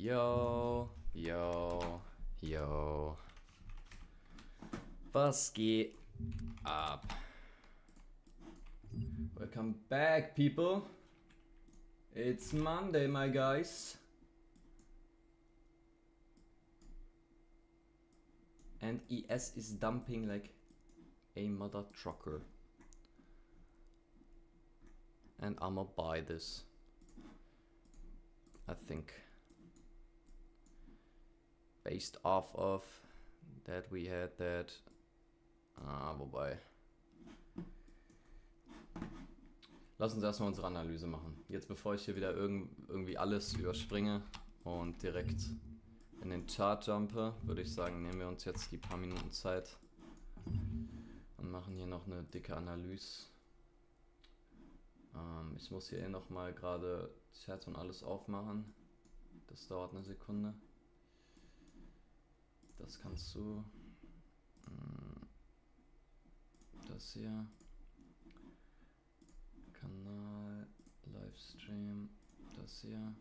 Yo, yo, yo. Was geht ab? Welcome back, people. It's Monday, my guys. And ES is dumping like a mother trucker. And I'ma buy this. I think. Based off of that we had that. Wobei. Lass uns erstmal unsere Analyse machen. Jetzt bevor ich hier wieder irgendwie alles überspringe und direkt in den Chart jumpe, würde ich sagen, nehmen wir uns jetzt die paar Minuten Zeit und machen hier noch eine dicke Analyse. Ich muss hier nochmal gerade Chat und alles aufmachen. Das dauert eine Sekunde. Das kannst du. Das hier. Kanal, Livestream, das hier.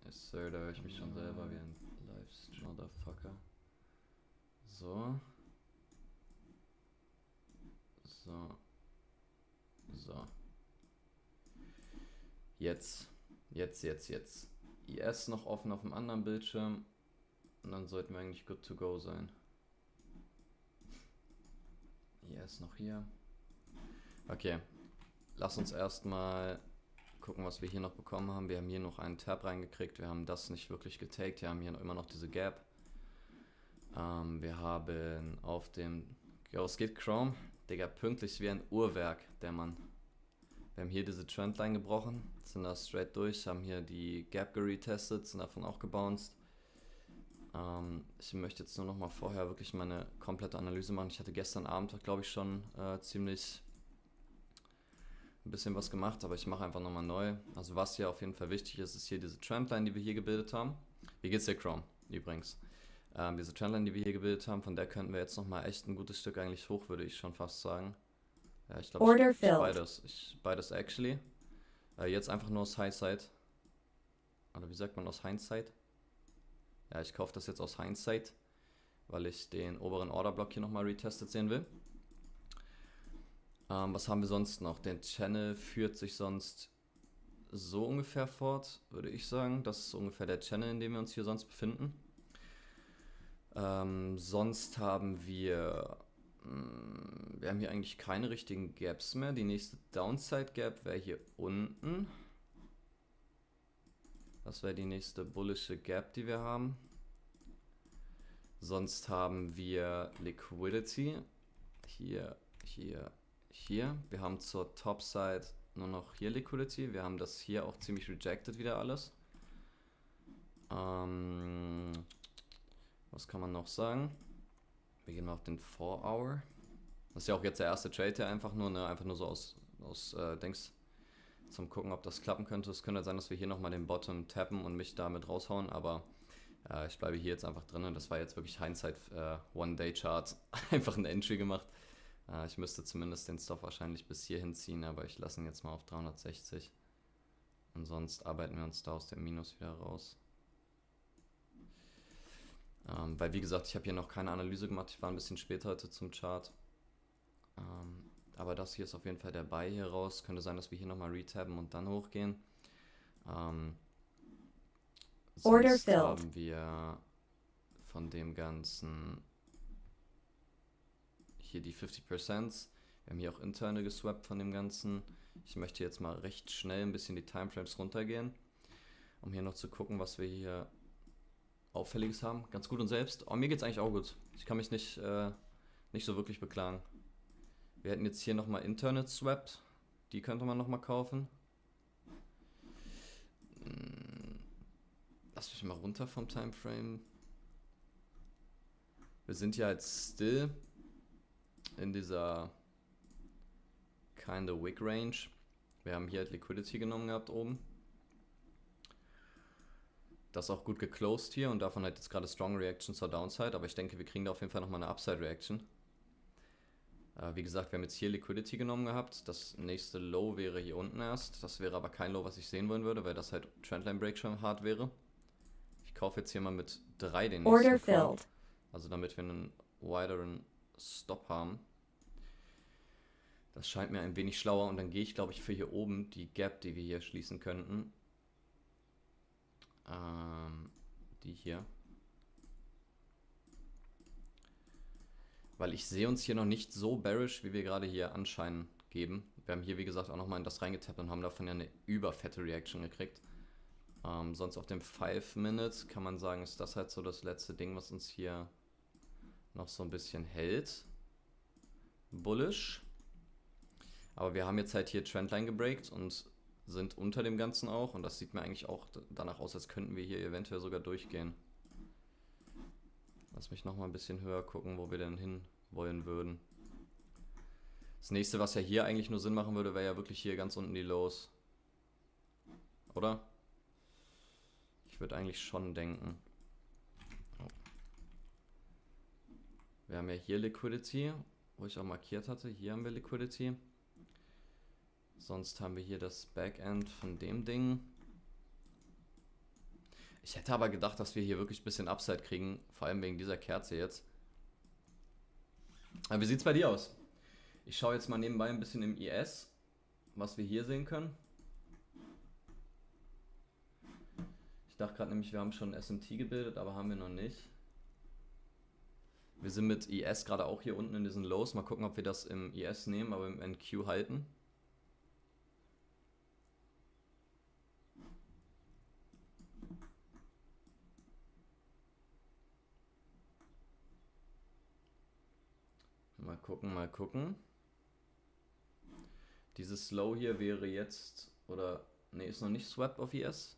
Yes, Sir, da höre ich mich schon selber wie ein Livestream, Motherfucker. So. So. So. Jetzt. IS noch offen auf dem anderen Bildschirm. Und dann sollten wir eigentlich good to go sein. IS noch hier. Okay. Lass uns erstmal gucken, was wir hier noch bekommen haben. Wir haben hier noch einen Tab reingekriegt. Wir haben das nicht wirklich getaggt. Wir haben hier immer noch diese Gap. Wir haben auf dem... Jo, es geht Chrome. Digga, pünktlich wie ein Uhrwerk, der Mann. Wir haben hier diese Trendline gebrochen. Sind da straight durch. Haben hier die Gap geretestet. Sind davon auch gebounced. Ich möchte jetzt nur noch mal vorher wirklich meine komplette Analyse machen. Ich hatte gestern Abend, glaube ich, schon ziemlich ein bisschen was gemacht, aber ich mache einfach nochmal neu. Also was hier auf jeden Fall wichtig ist, ist hier diese Trendline, die wir hier gebildet haben. Wie geht's dir, Chrome, übrigens? Diese Trendline, die wir hier gebildet haben, von der könnten wir jetzt nochmal echt ein gutes Stück eigentlich hoch, würde ich schon fast sagen. Ja, ich glaube, ich beides actually. Jetzt einfach nur aus Hindsight. Oder wie sagt man aus Hindsight? Ja, ich kaufe das jetzt aus Hindsight, weil ich den oberen Orderblock hier nochmal retestet sehen will. Was haben wir sonst noch? Den Channel führt sich sonst so ungefähr fort, würde ich sagen. Das ist ungefähr der Channel, in dem wir uns hier sonst befinden. Sonst haben wir haben hier eigentlich keine richtigen Gaps mehr. Die nächste Downside Gap wäre hier unten. Das wäre die nächste bullische Gap, die wir haben. Sonst haben wir Liquidity. Hier. Wir haben zur Topside nur noch hier Liquidity. Wir haben das hier auch ziemlich rejected wieder alles. Was kann man noch sagen? Wir gehen mal auf den 4-Hour. Das ist ja auch jetzt der erste Trade hier einfach nur, ne? Einfach nur so aus Dings zum gucken, ob das klappen könnte. Es könnte sein, dass wir hier nochmal den Bottom tappen und mich damit raushauen, aber ich bleibe hier jetzt einfach drin. Das war jetzt wirklich Hindsight One-Day-Chart. Einfach ein Entry gemacht. Ich müsste zumindest den Stop wahrscheinlich bis hierhin ziehen, aber ich lasse ihn jetzt mal auf 360. Und sonst arbeiten wir uns da aus dem Minus wieder raus. Weil wie gesagt, ich habe hier noch keine Analyse gemacht. Ich war ein bisschen später heute zum Chart. Aber das hier ist auf jeden Fall der Buy hier raus. Könnte sein, dass wir hier nochmal retabben und dann hochgehen. Sonst haben wir von dem Ganzen hier die 50%. Wir haben hier auch interne geswappt von dem Ganzen. Ich möchte jetzt mal recht schnell ein bisschen die Timeframes runtergehen, um hier noch zu gucken, was wir hier Auffälliges haben. Ganz gut und selbst. Oh, mir geht es eigentlich auch gut. Ich kann mich nicht so wirklich beklagen. Wir hätten jetzt hier nochmal Internet swapped. Die könnte man nochmal kaufen. Lass mich mal runter vom Timeframe. Wir sind ja jetzt still in dieser kinda wick range. Wir haben hier halt Liquidity genommen gehabt oben. Das ist auch gut geclosed hier und davon halt jetzt gerade Strong Reaction zur Downside, aber ich denke, wir kriegen da auf jeden Fall nochmal eine Upside Reaction. Wie gesagt, wir haben jetzt hier Liquidity genommen gehabt. Das nächste Low wäre hier unten erst. Das wäre aber kein Low, was ich sehen wollen würde, weil das halt Trendline Break schon hart wäre. kaufe jetzt hier mal mit 3 den Order nächsten Call. filled. Also damit wir einen wideren Stop haben. Das scheint mir ein wenig schlauer. Und dann gehe ich, glaube ich, für hier oben die Gap, die wir hier schließen könnten. Die hier. Weil ich sehe uns hier noch nicht so bearish, wie wir gerade hier Anschein geben. Wir haben hier, wie gesagt, auch nochmal in das reingetappt und haben davon ja eine überfette Reaction gekriegt. Sonst auf dem 5 Minutes kann man sagen, ist das halt so das letzte Ding, was uns hier noch so ein bisschen hält. Bullish. Aber wir haben jetzt halt hier Trendline gebreakt und sind unter dem Ganzen auch. Und das sieht mir eigentlich auch danach aus, als könnten wir hier eventuell sogar durchgehen. Lass mich nochmal ein bisschen höher gucken, wo wir denn hin wollen würden. Das nächste, was ja hier eigentlich nur Sinn machen würde, wäre ja wirklich hier ganz unten die Lows. Oder? Ich würde eigentlich schon denken. Oh. Wir haben ja hier Liquidity, wo ich auch markiert hatte. Hier haben wir Liquidity. Sonst haben wir hier das Backend von dem Ding. Ich hätte aber gedacht, dass wir hier wirklich ein bisschen Upside kriegen, vor allem wegen dieser Kerze jetzt. Aber wie sieht es bei dir aus? Ich schaue jetzt mal nebenbei ein bisschen im IS, was wir hier sehen können. Ich dachte gerade nämlich, wir haben schon ein SMT gebildet, aber haben wir noch nicht. Wir sind mit IS gerade auch hier unten in diesen Lows. Mal gucken, ob wir das im IS nehmen, aber im NQ halten. Mal gucken, mal gucken. Dieses Low hier wäre jetzt, oder, ne, ist noch nicht swapped auf IS.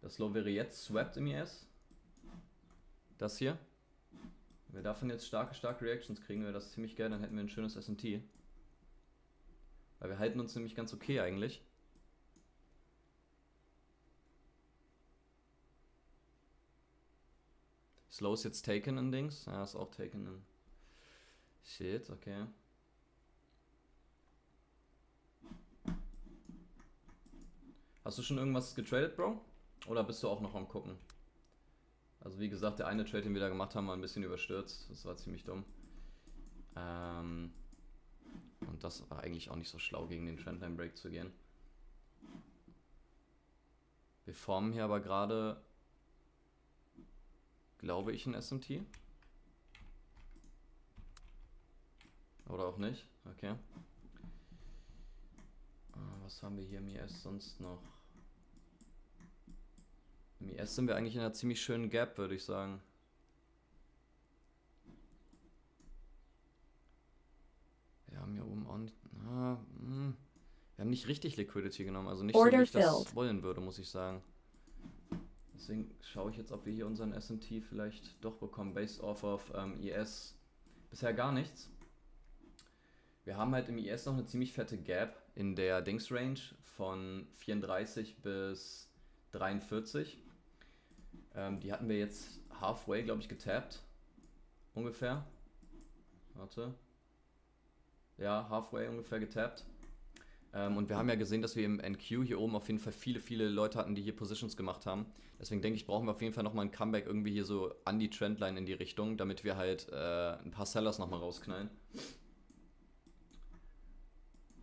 Das Low wäre jetzt swapped im IS. Das hier. Wenn wir davon jetzt starke Reactions kriegen, wäre das ziemlich geil, dann hätten wir ein schönes SMT. Weil wir halten uns nämlich ganz okay eigentlich. Slow ist jetzt taken in Dings. Ja, ist auch taken in. Shit, okay. Hast du schon irgendwas getradet, Bro? Oder bist du auch noch am gucken? Also wie gesagt, der eine Trade, den wir da gemacht haben, war ein bisschen überstürzt. Das war ziemlich dumm. Und das war eigentlich auch nicht so schlau, gegen den Trendline Break zu gehen. Wir formen hier aber gerade, glaube ich, ein SMT. Oder auch nicht. Okay. Was haben wir hier im IS sonst noch? Im IS sind wir eigentlich in einer ziemlich schönen Gap, würde ich sagen. Wir haben hier oben auch nicht, wir haben nicht richtig Liquidity genommen, also nicht so, wie ich das wollen würde, muss ich sagen. Deswegen schaue ich jetzt, ob wir hier unseren SMT vielleicht doch bekommen, based off of IS. Bisher gar nichts. Wir haben halt im IS noch eine ziemlich fette Gap in der Dings-Range von 34 bis 43. Die hatten wir jetzt halfway, glaube ich, getappt. Ungefähr. Warte. Ja, halfway ungefähr getappt. Und wir haben ja gesehen, dass wir im NQ hier oben auf jeden Fall viele Leute hatten, die hier Positions gemacht haben. Deswegen denke ich, brauchen wir auf jeden Fall nochmal ein Comeback irgendwie hier so an die Trendline in die Richtung, damit wir halt ein paar Sellers nochmal rausknallen.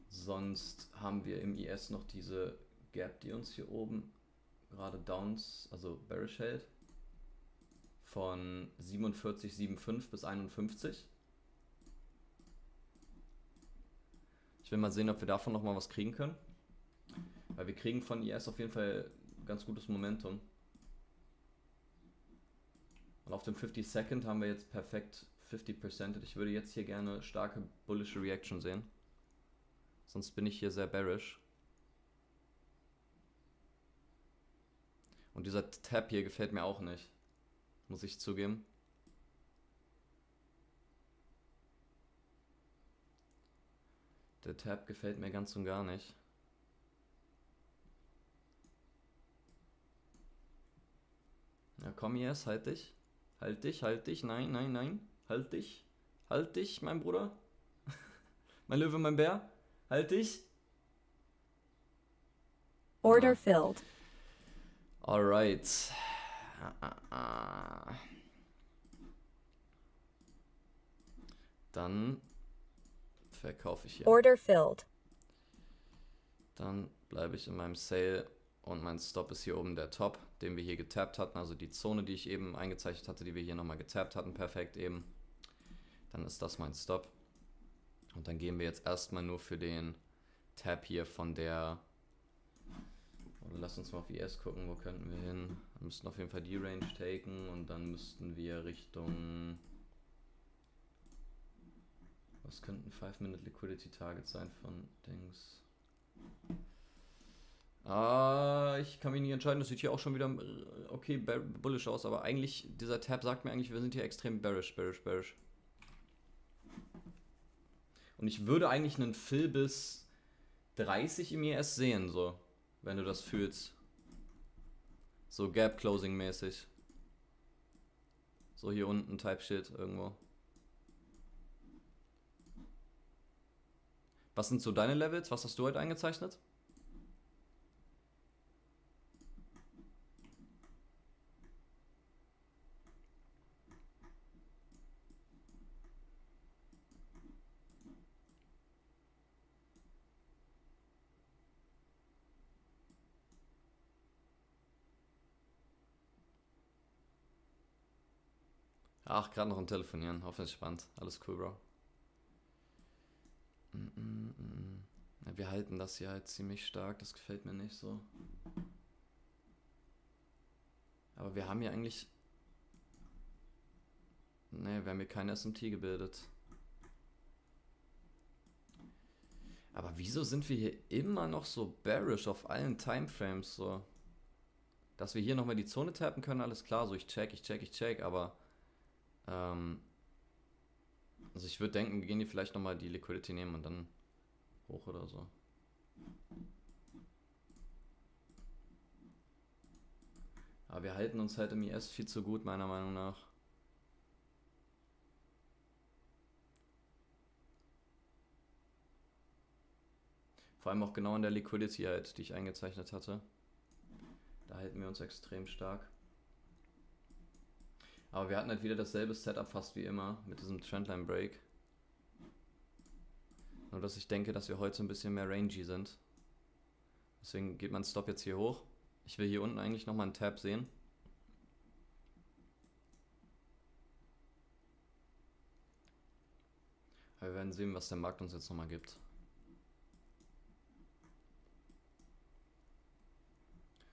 Sonst haben wir im IS noch diese Gap, die uns hier oben gerade Downs, also bearish hält, von 47,75 bis 51. Ich will mal sehen, ob wir davon nochmal was kriegen können. Weil wir kriegen von IS auf jeden Fall ganz gutes Momentum. Und auf dem 50 Second haben wir jetzt perfekt 50%. Ich würde jetzt hier gerne starke bullische Reaction sehen. Sonst bin ich hier sehr bearish. Und dieser Tab hier gefällt mir auch nicht. Muss ich zugeben. Der Tab gefällt mir ganz und gar nicht. Ja, komm jetzt, halt dich. Halt dich, halt dich. Nein, halt dich. Halt dich, mein Bruder. Mein Löwe, mein Bär. Halt dich. Order filled. Alright. Dann verkaufe ich hier. Order filled. Dann bleibe ich in meinem Sale und mein Stop ist hier oben der Top, den wir hier getappt hatten. Also die Zone, die ich eben eingezeichnet hatte, die wir hier nochmal getappt hatten. Perfekt eben. Dann ist das mein Stop. Und dann gehen wir jetzt erstmal nur für den Tab hier von der... Oder lass uns mal auf IS gucken, wo könnten wir hin? Wir müssten auf jeden Fall die Range taken und dann müssten wir Richtung... Was könnten 5-Minute Liquidity Targets sein von Dings? Ich kann mich nicht entscheiden, das sieht hier auch schon wieder okay bullish aus, aber eigentlich, dieser Tab sagt mir eigentlich, wir sind hier extrem bearish. Und ich würde eigentlich einen Fill bis 30 im IS sehen, so, wenn du das fühlst. So Gap Closing mäßig. So hier unten Type Shit irgendwo. Was sind so deine Levels? Was hast du heute eingezeichnet? Ach, gerade noch am Telefonieren. Hoffentlich spannend. Alles cool, Bro. Ja, wir halten das hier halt ziemlich stark. Das gefällt mir nicht so. Aber wir haben hier eigentlich... Ne, wir haben hier kein SMT gebildet. Aber wieso sind wir hier immer noch so bearish auf allen Timeframes so? Dass wir hier nochmal die Zone tappen können, alles klar. So, ich check, aber... also ich würde denken, wir gehen hier vielleicht nochmal die Liquidity nehmen und dann hoch oder so. Aber wir halten uns halt im IS viel zu gut, meiner Meinung nach. Vor allem auch genau an der Liquidity halt, die ich eingezeichnet hatte. Da halten wir uns extrem stark. Aber wir hatten halt wieder dasselbe Setup fast wie immer mit diesem Trendline Break. Nur dass ich denke, dass wir heute ein bisschen mehr rangy sind. Deswegen geht mein Stop jetzt hier hoch. Ich will hier unten eigentlich nochmal einen Tab sehen. Aber wir werden sehen, was der Markt uns jetzt nochmal gibt.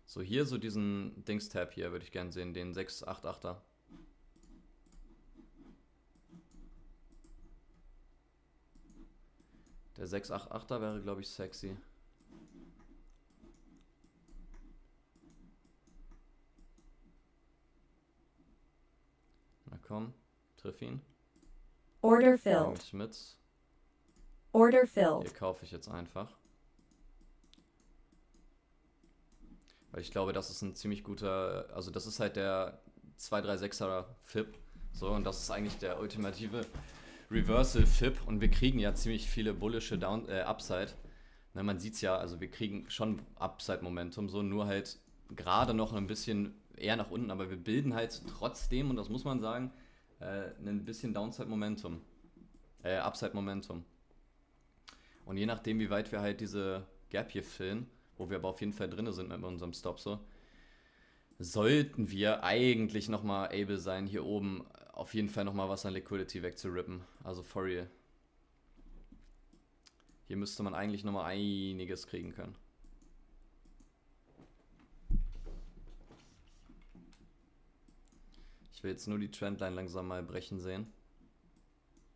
So, hier so diesen Dings-Tab hier würde ich gerne sehen, den 688er. Der 688er wäre, glaube ich, sexy. Na komm, triff ihn. Order filled. Schmitz. Order Hier filled. kaufe ich jetzt einfach. Weil ich glaube, das ist ein ziemlich guter, also das ist halt der 236er FIP. So, und das ist eigentlich der ultimative Reversal FIP und wir kriegen ja ziemlich viele bullische Upside. Ne, man sieht es ja, also wir kriegen schon Upside-Momentum, so nur halt gerade noch ein bisschen eher nach unten, aber wir bilden halt trotzdem, und das muss man sagen, ein bisschen Downside-Momentum, Upside-Momentum. Und je nachdem, wie weit wir halt diese Gap hier fillen, wo wir aber auf jeden Fall drin sind mit unserem Stop so, sollten wir eigentlich nochmal able sein, hier oben auf jeden Fall nochmal was an Liquidity wegzurippen. Also for real. Hier müsste man eigentlich nochmal einiges kriegen können. Ich will jetzt nur die Trendline langsam mal brechen sehen.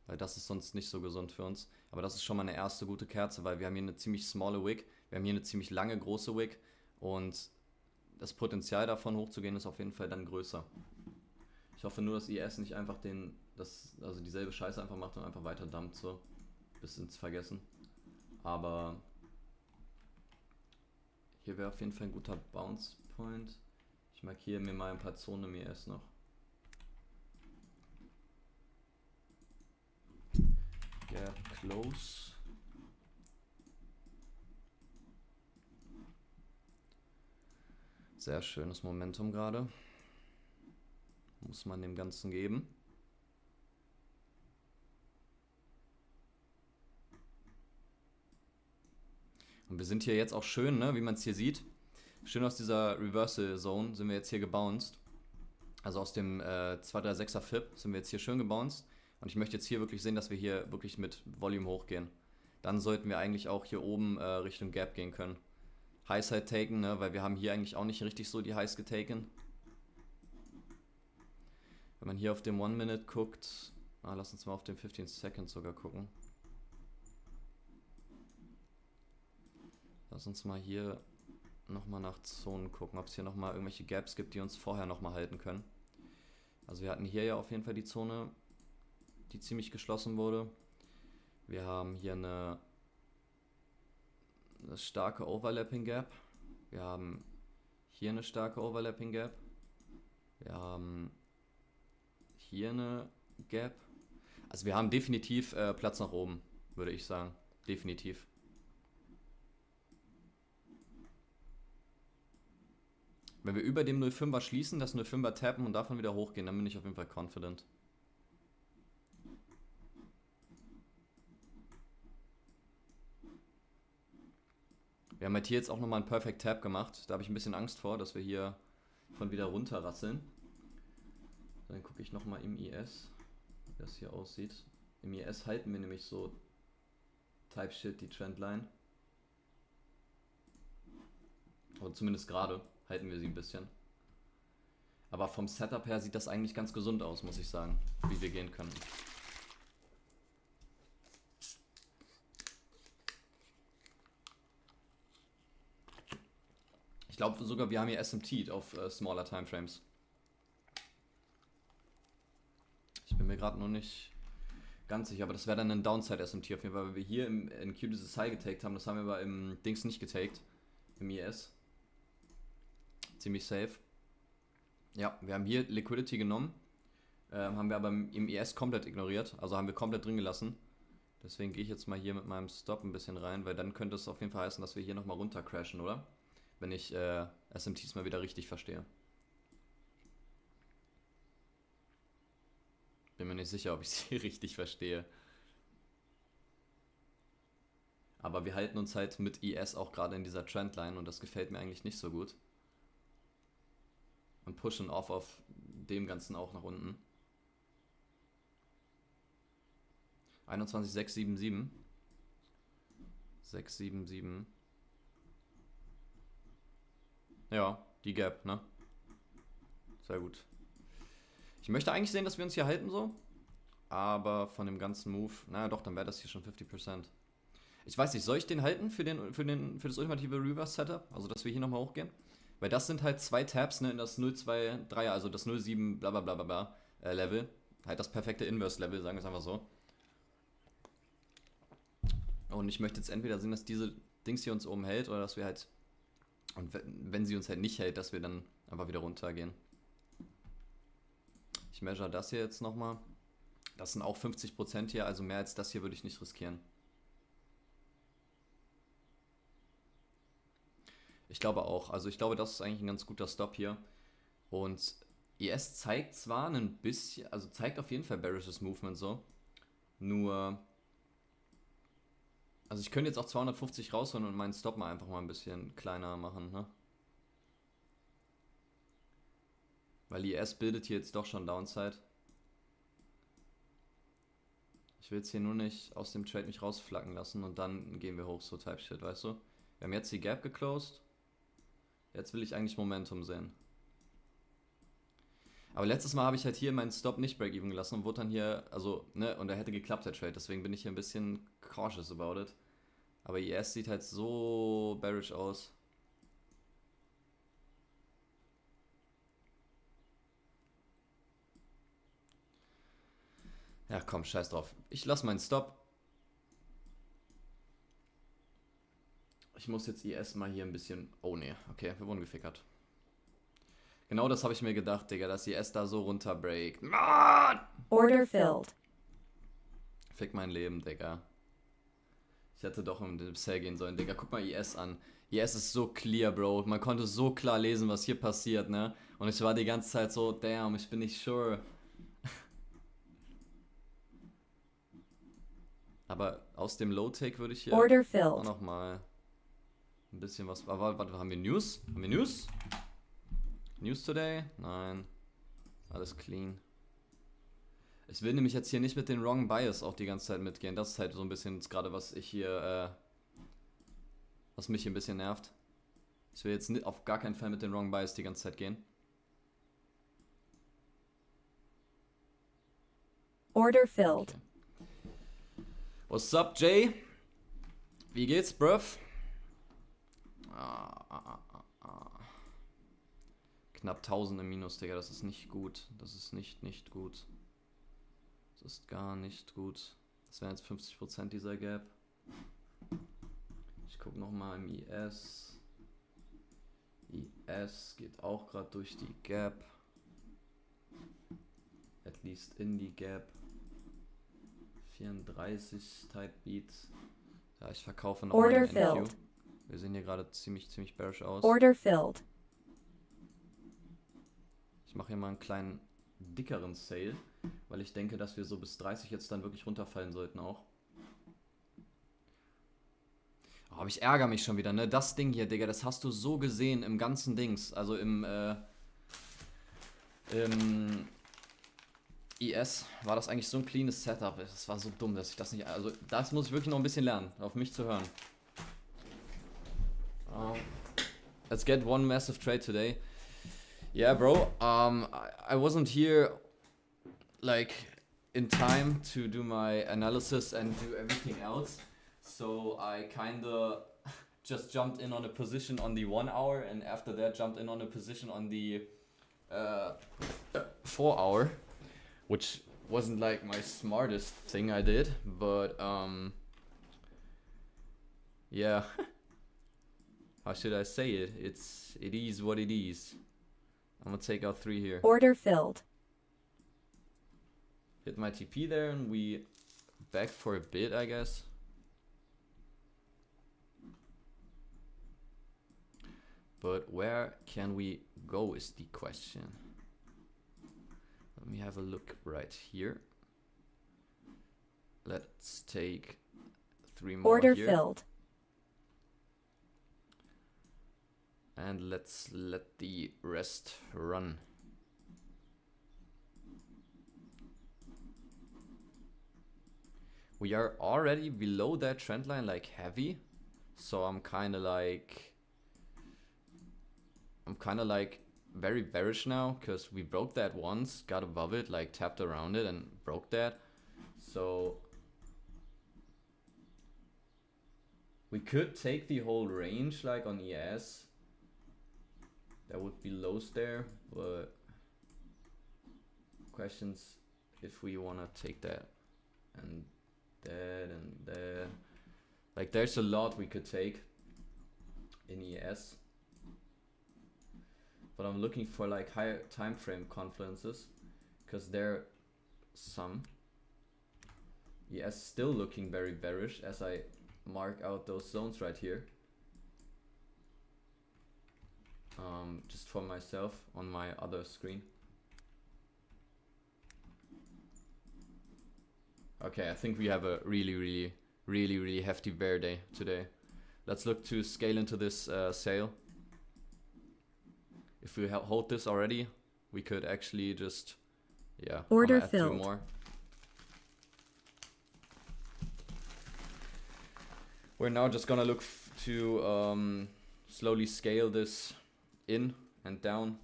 Weil das ist sonst nicht so gesund für uns. Aber das ist schon mal eine erste gute Kerze, weil wir haben hier eine ziemlich smalle Wick. Wir haben hier eine ziemlich lange, große Wick. Und das Potenzial davon hochzugehen ist auf jeden Fall dann größer. Ich hoffe nur, dass IS nicht einfach also dieselbe Scheiße einfach macht und einfach weiter dumpt so. Bis ins Vergessen. Aber hier wäre auf jeden Fall ein guter Bounce Point. Ich markiere mir mal ein paar Zonen im IS noch. Gap close. Sehr schönes Momentum gerade. Muss man dem Ganzen geben. Und wir sind hier jetzt auch schön, ne, wie man es hier sieht. Schön aus dieser Reversal Zone sind wir jetzt hier gebounced. Also aus dem 236er Fib sind wir jetzt hier schön gebounced. Und ich möchte jetzt hier wirklich sehen, dass wir hier wirklich mit Volume hochgehen. Dann sollten wir eigentlich auch hier oben Richtung Gap gehen können. High Side taken, ne, weil wir haben hier eigentlich auch nicht richtig so die Highs getaken. Wenn man hier auf dem 1 Minute guckt, lass uns mal auf den 15 Seconds sogar gucken. Lass uns mal hier nochmal nach Zonen gucken, ob es hier nochmal irgendwelche Gaps gibt, die uns vorher nochmal halten können. Also wir hatten hier ja auf jeden Fall die Zone, die ziemlich geschlossen wurde. Wir haben hier eine starke Overlapping Gap. Wir haben hier eine starke Overlapping Gap. Wir haben hier eine Gap. Also wir haben definitiv Platz nach oben, würde ich sagen. Definitiv. Wenn wir über dem 0,5er schließen, das 0,5er tappen und davon wieder hochgehen, dann bin ich auf jeden Fall confident. Wir haben halt hier jetzt auch nochmal einen Perfect Tap gemacht. Da habe ich ein bisschen Angst vor, dass wir hier von wieder runterrasseln. Dann gucke ich nochmal im IS, wie das hier aussieht. Im IS halten wir nämlich so Type Shit die Trendline. Oder zumindest gerade halten wir sie ein bisschen. Aber vom Setup her sieht das eigentlich ganz gesund aus, muss ich sagen, wie wir gehen können. Ich glaube sogar, wir haben hier SMT auf smaller Timeframes. Ich bin mir gerade noch nicht ganz sicher, aber das wäre dann ein Downside SMT auf jeden Fall, weil wir hier in Q dieses High getaked haben. Das haben wir aber im Dings nicht getaked, im IS. Ziemlich safe. Ja, wir haben hier Liquidity genommen, haben wir aber im IS komplett ignoriert, also haben wir komplett drin gelassen. Deswegen gehe ich jetzt mal hier mit meinem Stop ein bisschen rein, weil dann könnte es auf jeden Fall heißen, dass wir hier nochmal runter crashen, oder? Wenn ich SMTs mal wieder richtig verstehe. Bin mir nicht sicher, ob ich sie richtig verstehe. Aber wir halten uns halt mit IS auch gerade in dieser Trendline und das gefällt mir eigentlich nicht so gut. Und pushen auf dem Ganzen auch nach unten. 21,677. 677. Ja, die Gap, ne? Sehr gut. Ich möchte eigentlich sehen, dass wir uns hier halten so. Aber von dem ganzen Move, naja doch, dann wäre das hier schon 50%. Ich weiß nicht, soll ich den halten für das ultimative Reverse Setup? Also, dass wir hier nochmal hochgehen? Weil das sind halt zwei Tabs, ne, in das 0,2,3er, also das 0,7 bla bla bla bla Level. Halt das perfekte Inverse-Level, sagen wir es einfach so. Und ich möchte jetzt entweder sehen, dass diese Dings hier uns oben hält, oder dass wir halt, und wenn sie uns halt nicht hält, dass wir dann einfach wieder runtergehen. Ich measure das hier jetzt nochmal. Das sind auch 50% hier, also mehr als das hier würde ich nicht riskieren. Ich glaube auch. Also ich glaube, das ist eigentlich ein ganz guter Stop hier. Und IS zeigt zwar ein bisschen, also zeigt auf jeden Fall bearishes Movement so. Nur, also ich könnte jetzt auch 250 rausholen und meinen Stop mal einfach mal ein bisschen kleiner machen, ne? Weil IS bildet hier jetzt doch schon Downside. Ich will jetzt hier nur nicht aus dem Trade mich rausflacken lassen und dann gehen wir hoch, so Type Shit, weißt du? Wir haben jetzt die Gap geclosed. Jetzt will ich eigentlich Momentum sehen. Aber letztes Mal habe ich halt hier meinen Stop nicht Break-Even gelassen und wurde dann hier, also, ne, und er hätte geklappt, der Trade. Deswegen bin ich hier ein bisschen cautious about it. Aber IS sieht halt so bearish aus. Ja, komm, scheiß drauf. Ich lasse meinen Stop. Ich muss jetzt IS mal hier ein bisschen... Oh ne, okay, wir wurden gefickert. Genau das habe ich mir gedacht, Digga, dass IS da so runterbreakt. Mann! Order filled. Fick mein Leben, Digga. Ich hätte doch in den Sale gehen sollen, Digga. Guck mal IS an. IS ist so clear, Bro. Man konnte so klar lesen, was hier passiert, ne? Und ich war die ganze Zeit so, damn, ich bin nicht sure. Aber aus dem Low-Take würde ich hier Order auch filled. nochmal ein bisschen was... Aber warte, haben wir News? Haben wir News? News today? Nein. Alles clean. Ich will nämlich jetzt hier nicht mit den Wrong Bias auch die ganze Zeit mitgehen. Das ist halt so ein bisschen gerade, was ich hier... was mich hier ein bisschen nervt. Ich will jetzt auf gar keinen Fall mit den Wrong Bias die ganze Zeit gehen. Order filled. Okay. What's up, Jay? Wie geht's, bruv? Knapp 1000 im Minus, Digga. Das ist nicht gut. Das ist nicht gut. Das ist gar nicht gut. Das wären jetzt 50% dieser Gap. Ich gucke nochmal im IS. IS geht auch gerade durch die Gap. At least in die Gap. 34 Type Beats. Ja, ich verkaufe noch Order einen NQ. filled. Wir sehen hier gerade ziemlich bearish aus. Order filled. Ich mache hier mal einen kleinen dickeren Sale, weil ich denke, dass wir so bis 30 jetzt dann wirklich runterfallen sollten auch. Oh, aber ich ärgere mich schon wieder, ne? Das Ding hier, Digga, das hast du so gesehen im ganzen Dings. Also im IS war das eigentlich so ein cleanes Setup. Das war so dumm, dass ich das nicht... Also das muss ich wirklich noch ein bisschen lernen, auf mich zu hören. Let's get one massive trade today. Yeah, bro. I wasn't here like in time to do my analysis and do everything else. So I kinda just jumped in on a position on the 1 hour and after that jumped in on a position on the 4 hour, which wasn't like my smartest thing I did, but yeah. How should I say it? It is what it is. I'm gonna take out 3 here. Order filled. Hit my TP there and we back for a bit, I guess. But where can we go is the question. Let me have a look right here. Let's take 3 more Order here. filled. And let's let the rest run. We are already below that trend line, like heavy. So I'm kind of like very bearish now, because we broke that once, got above it, like tapped around it and broke that. So we could take the whole range like on ES. There would be lows there, but questions if we want to take that and that and that. Like there's a lot we could take in ES, but I'm looking for like higher time frame confluences, because there are some. ES still looking very bearish as I mark out those zones right here. Just for myself on my other screen. Okay, I think we have a really hefty bear day today. Let's look to scale into this sale. If we hold this already, we could actually just, yeah, Order add 2 filled. more. We're now just gonna look to slowly scale this in and down,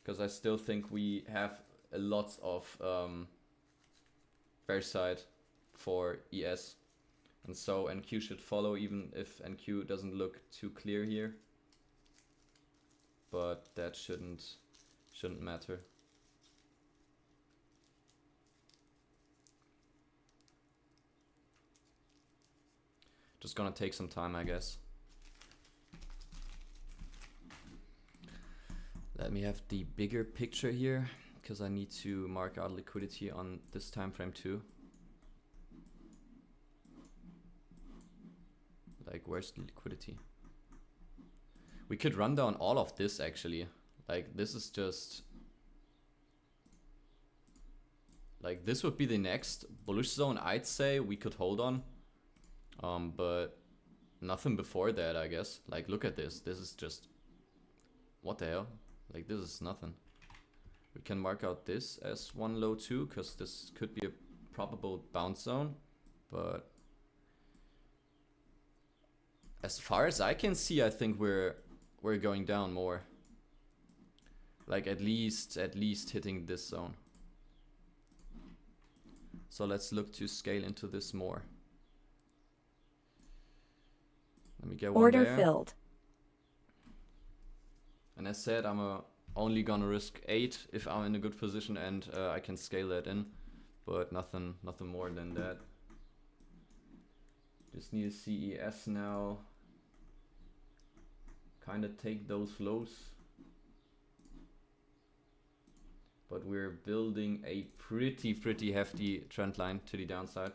because I still think we have a lot of bear side for ES, and so NQ should follow even if NQ doesn't look too clear here, but that shouldn't matter. Just gonna take some time, I guess. Let me have the bigger picture here, because I need to mark out liquidity on this time frame too. where's the liquidity? We could run down all of this actually. Like this is just... Like this would be the next bullish zone I'd say we could hold on. But nothing before that, I guess. Like look at this. This is just... What the hell? Like this is nothing. We can mark out this as one low too, because this could be a probable bounce zone. But as far as I can see, I think we're going down more. Like at least hitting this zone. So let's look to scale into this more. Let me get one Order there. filled. And as said, I'm only gonna risk 8 if I'm in a good position, and I can scale that in, but nothing more than that. Just need a CES now. Kind of take those lows. But we're building a pretty hefty trend line to the downside.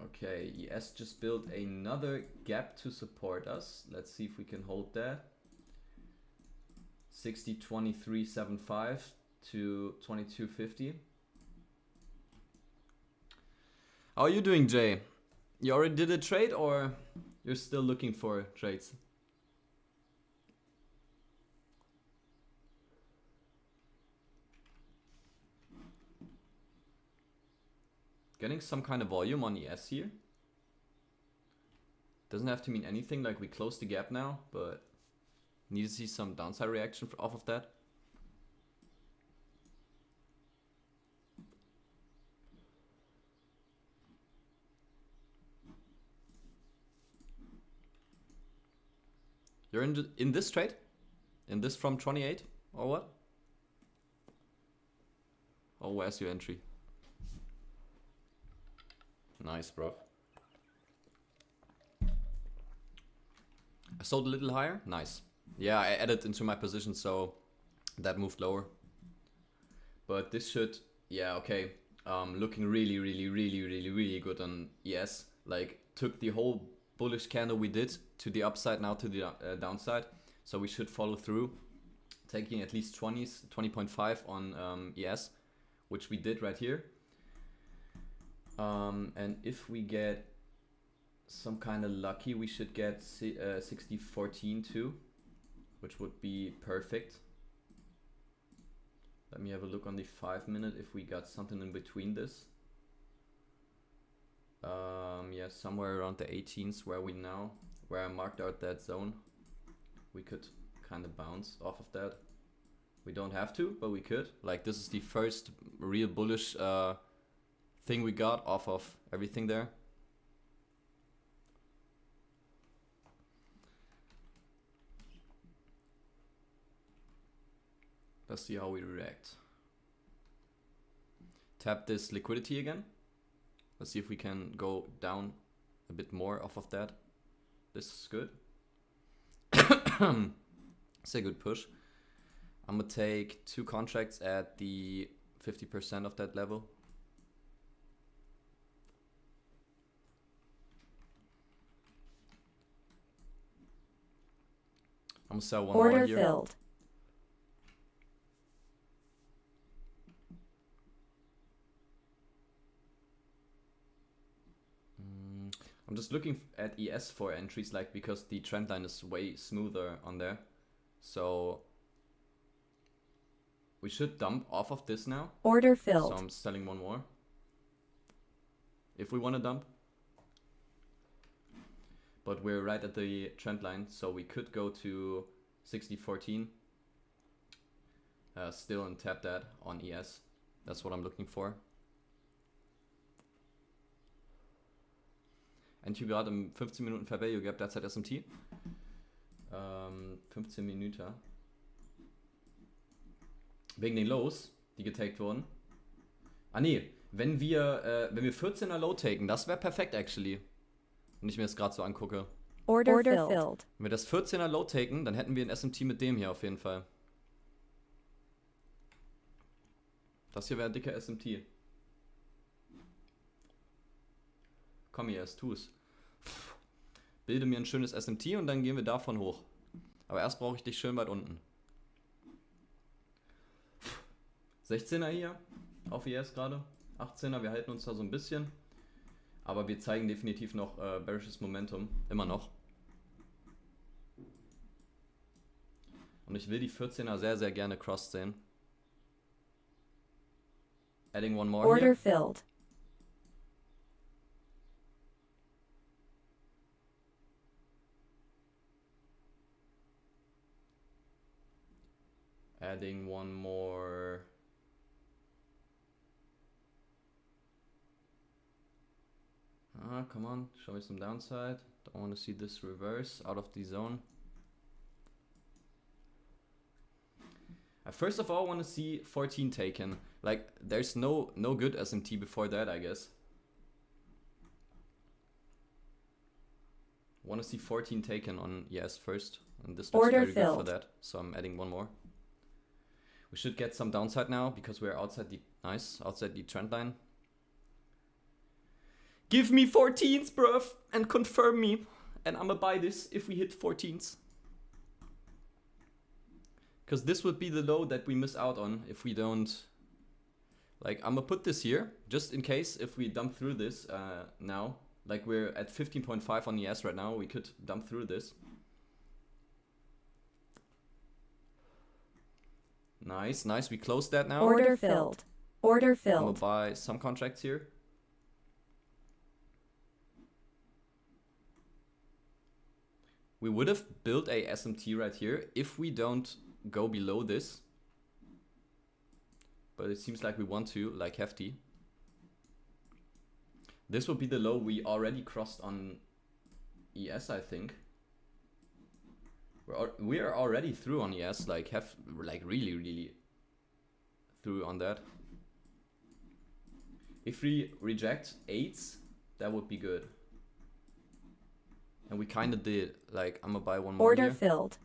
Okay, ES just built another gap to support us. Let's see if we can hold that. 60.2375 to 22.50. How are you doing, Jay? You already did a trade, or you're still looking for trades? Getting some kind of volume on ES here. Doesn't have to mean anything, like we closed the gap now, but need to see some downside reaction off of that. You're in this trade? In this from 28 or what? Oh, where's your entry? Nice, bro. I sold a little higher. Nice. Yeah, I added into my position, so that moved lower. But this should, yeah, okay. Looking really good on ES. Like, took the whole bullish candle we did to the upside, now to the downside. So we should follow through, taking at least 20.5 on ES, which we did right here. And if we get some kind of lucky, we should get 60.14 too, which would be perfect. Let me have a look on the 5 minute if we got something in between this. Yeah, somewhere around the 18s where I marked out that zone. We could kind of bounce off of that. We don't have to, but we could. Like, this is the first real bullish thing we got off of everything there. Let's see how we react. Tap this liquidity again. Let's see if we can go down a bit more off of that. This is good. It's a good push. I'm gonna take 2 contracts at the 50% of that level. I'm gonna sell one more Order here. filled. I'm just looking at ES for entries, like, because the trend line is way smoother on there. So we should dump off of this now. Order So filled. I'm selling one more. If we want to dump. But we're right at the trend line, so we could go to 60.14. Still and tap that on ES. That's what I'm looking for. And you got im 15 Minuten Fair Value Gap derzeit SMT. 15 Minuten. Wegen den Lows, die getaggt wurden. Ah nee, wenn wir 14er Low taken, das wäre perfekt actually. Wenn ich mir das gerade so angucke. Order filled. Wenn wir das 14er Low taken, dann hätten wir ein SMT mit dem hier auf jeden Fall. Das hier wäre ein dicker SMT. Komm jetzt, tu's. Bilde mir ein schönes SMT und dann gehen wir davon hoch. Aber erst brauche ich dich schön weit unten. 16er hier auf ES gerade. 18er, wir halten uns da so ein bisschen. Aber wir zeigen definitiv noch bearishes Momentum. Immer noch. Und ich will die 14er sehr, sehr gerne crossed sehen. Adding one more Order here. filled. Adding one more. Ah, come on, show me some downside. Don't want to see this reverse out of the zone. I first of all want to see 14 taken. Like, there's no good SMT before that, I guess. Want to see 14 taken on ES first, and this looks Order very good for filled. that. So I'm adding one more. We should get some downside now because we're outside the trend line. Give me 14s, bruv, and confirm me, and I'ma buy this if we hit 14s. Because this would be the low that we miss out on if we don't. Like, I'm gonna put this here just in case if we dump through this now. Like, we're at 15.5 on ES right now. We could dump through this. Nice, nice. We closed that now. Order filled. Order I'm gonna filled. buy some contracts here. We would have built a SMT right here if we don't go below this. But it seems like we want to, like hefty. This will be the low we already crossed on ES, I think. We are already through on ES, like really through on that. If we reject 8s, that would be good. And we kind of did. Like, I'm gonna buy one more Order here. filled.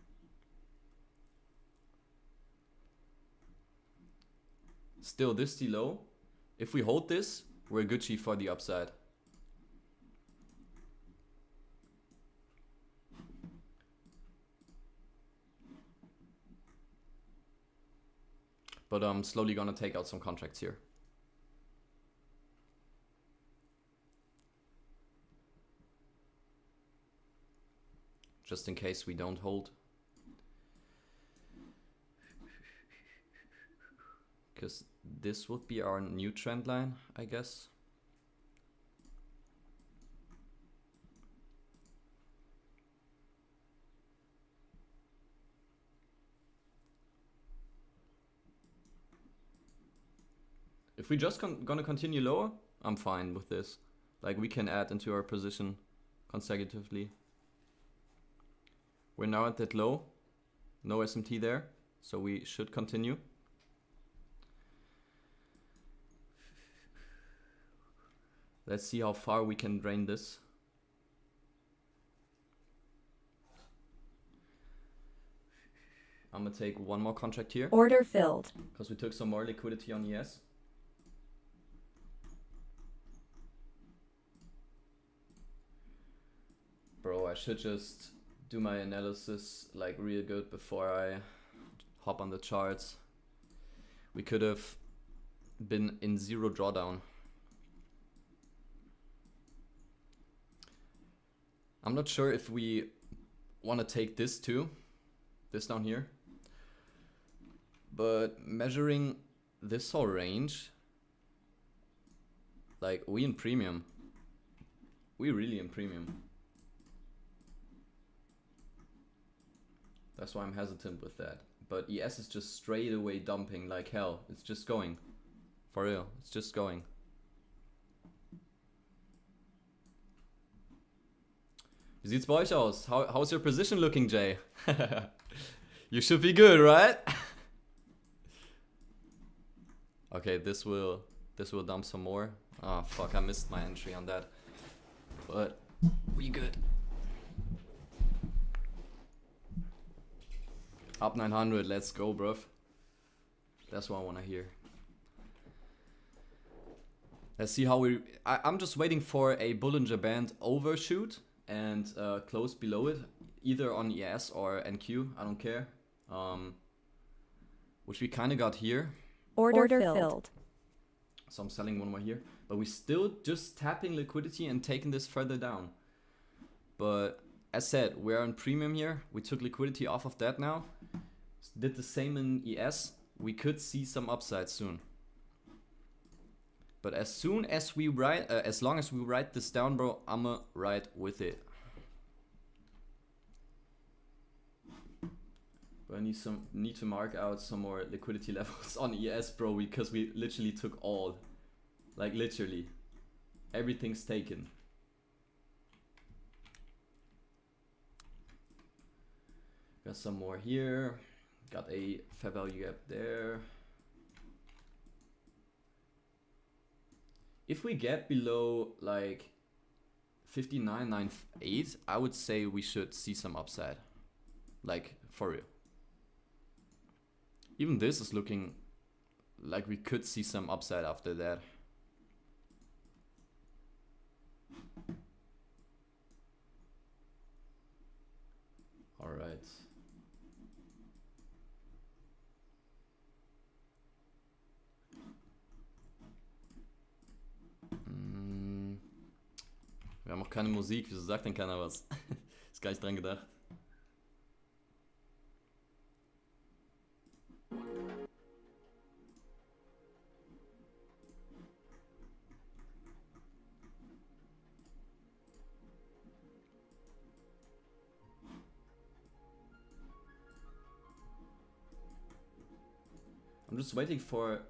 Still this low. If we hold this, we're Gucci for the upside. But I'm slowly gonna take out some contracts here. Just in case we don't hold. Because this would be our new trend line, I guess. If we just gonna continue lower, I'm fine with this. Like, we can add into our position consecutively. We're now at that low, no SMT there, so we should continue. Let's see how far we can drain this. I'm gonna take one more contract here. Order filled. Because we took some more liquidity on ES. Bro, I should just do my analysis like real good before I hop on the charts. We could have been in zero drawdown. I'm not sure if we want to take this too, this down here. But measuring this whole range, like, we in premium. We really in premium. That's why I'm hesitant with that. But ES is just straight away dumping like hell. It's just going. For real, it's just going. Wie sieht's bei euch aus? How's your position looking, Jay? You should be good, right? Okay, this will dump some more. Oh fuck, I missed my entry on that. But we good. Up 900, let's go, bruv. That's what I wanna hear. Let's see how we... I'm just waiting for a Bollinger Band overshoot and close below it, either on ES or NQ, I don't care. Which we kind of got here. Order filled. So I'm selling one more here. But we're still just tapping liquidity and taking this further down. But as said, we're on premium here. We took liquidity off of that now. Did the same in ES. We could see some upside soon. But as soon as we write, as long as we write this down, bro, I'ma ride with it. But I need to mark out some more liquidity levels on ES, bro, because we literally took all. Like literally. Everything's taken. Got some more here. Got a fair value gap there. If we get below like 59.98, I would say we should see some upside. Like for real. Even this is looking like we could see some upside after that. All right. Wir haben auch keine Musik, wieso sagt denn keiner was? Ist gar nicht dran gedacht. I'm just waiting for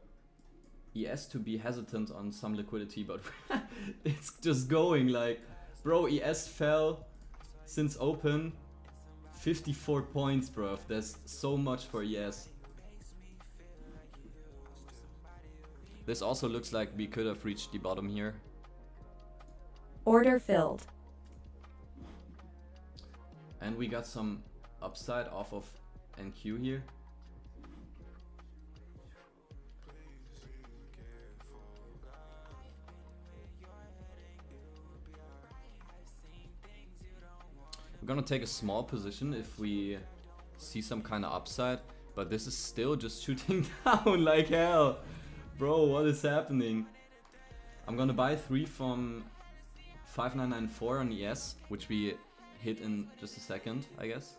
ES to be hesitant on some liquidity, but it's just going like, bro, ES fell since open 54 points, bro. There's so much for ES. This also looks like we could have reached the bottom here. Order filled. And we got some upside off of NQ here. We're gonna take a small position if we see some kind of upside, but this is still just shooting down like hell. Bro, what is happening? I'm gonna buy 3 from 5994 on ES, which we hit in just a second, I guess.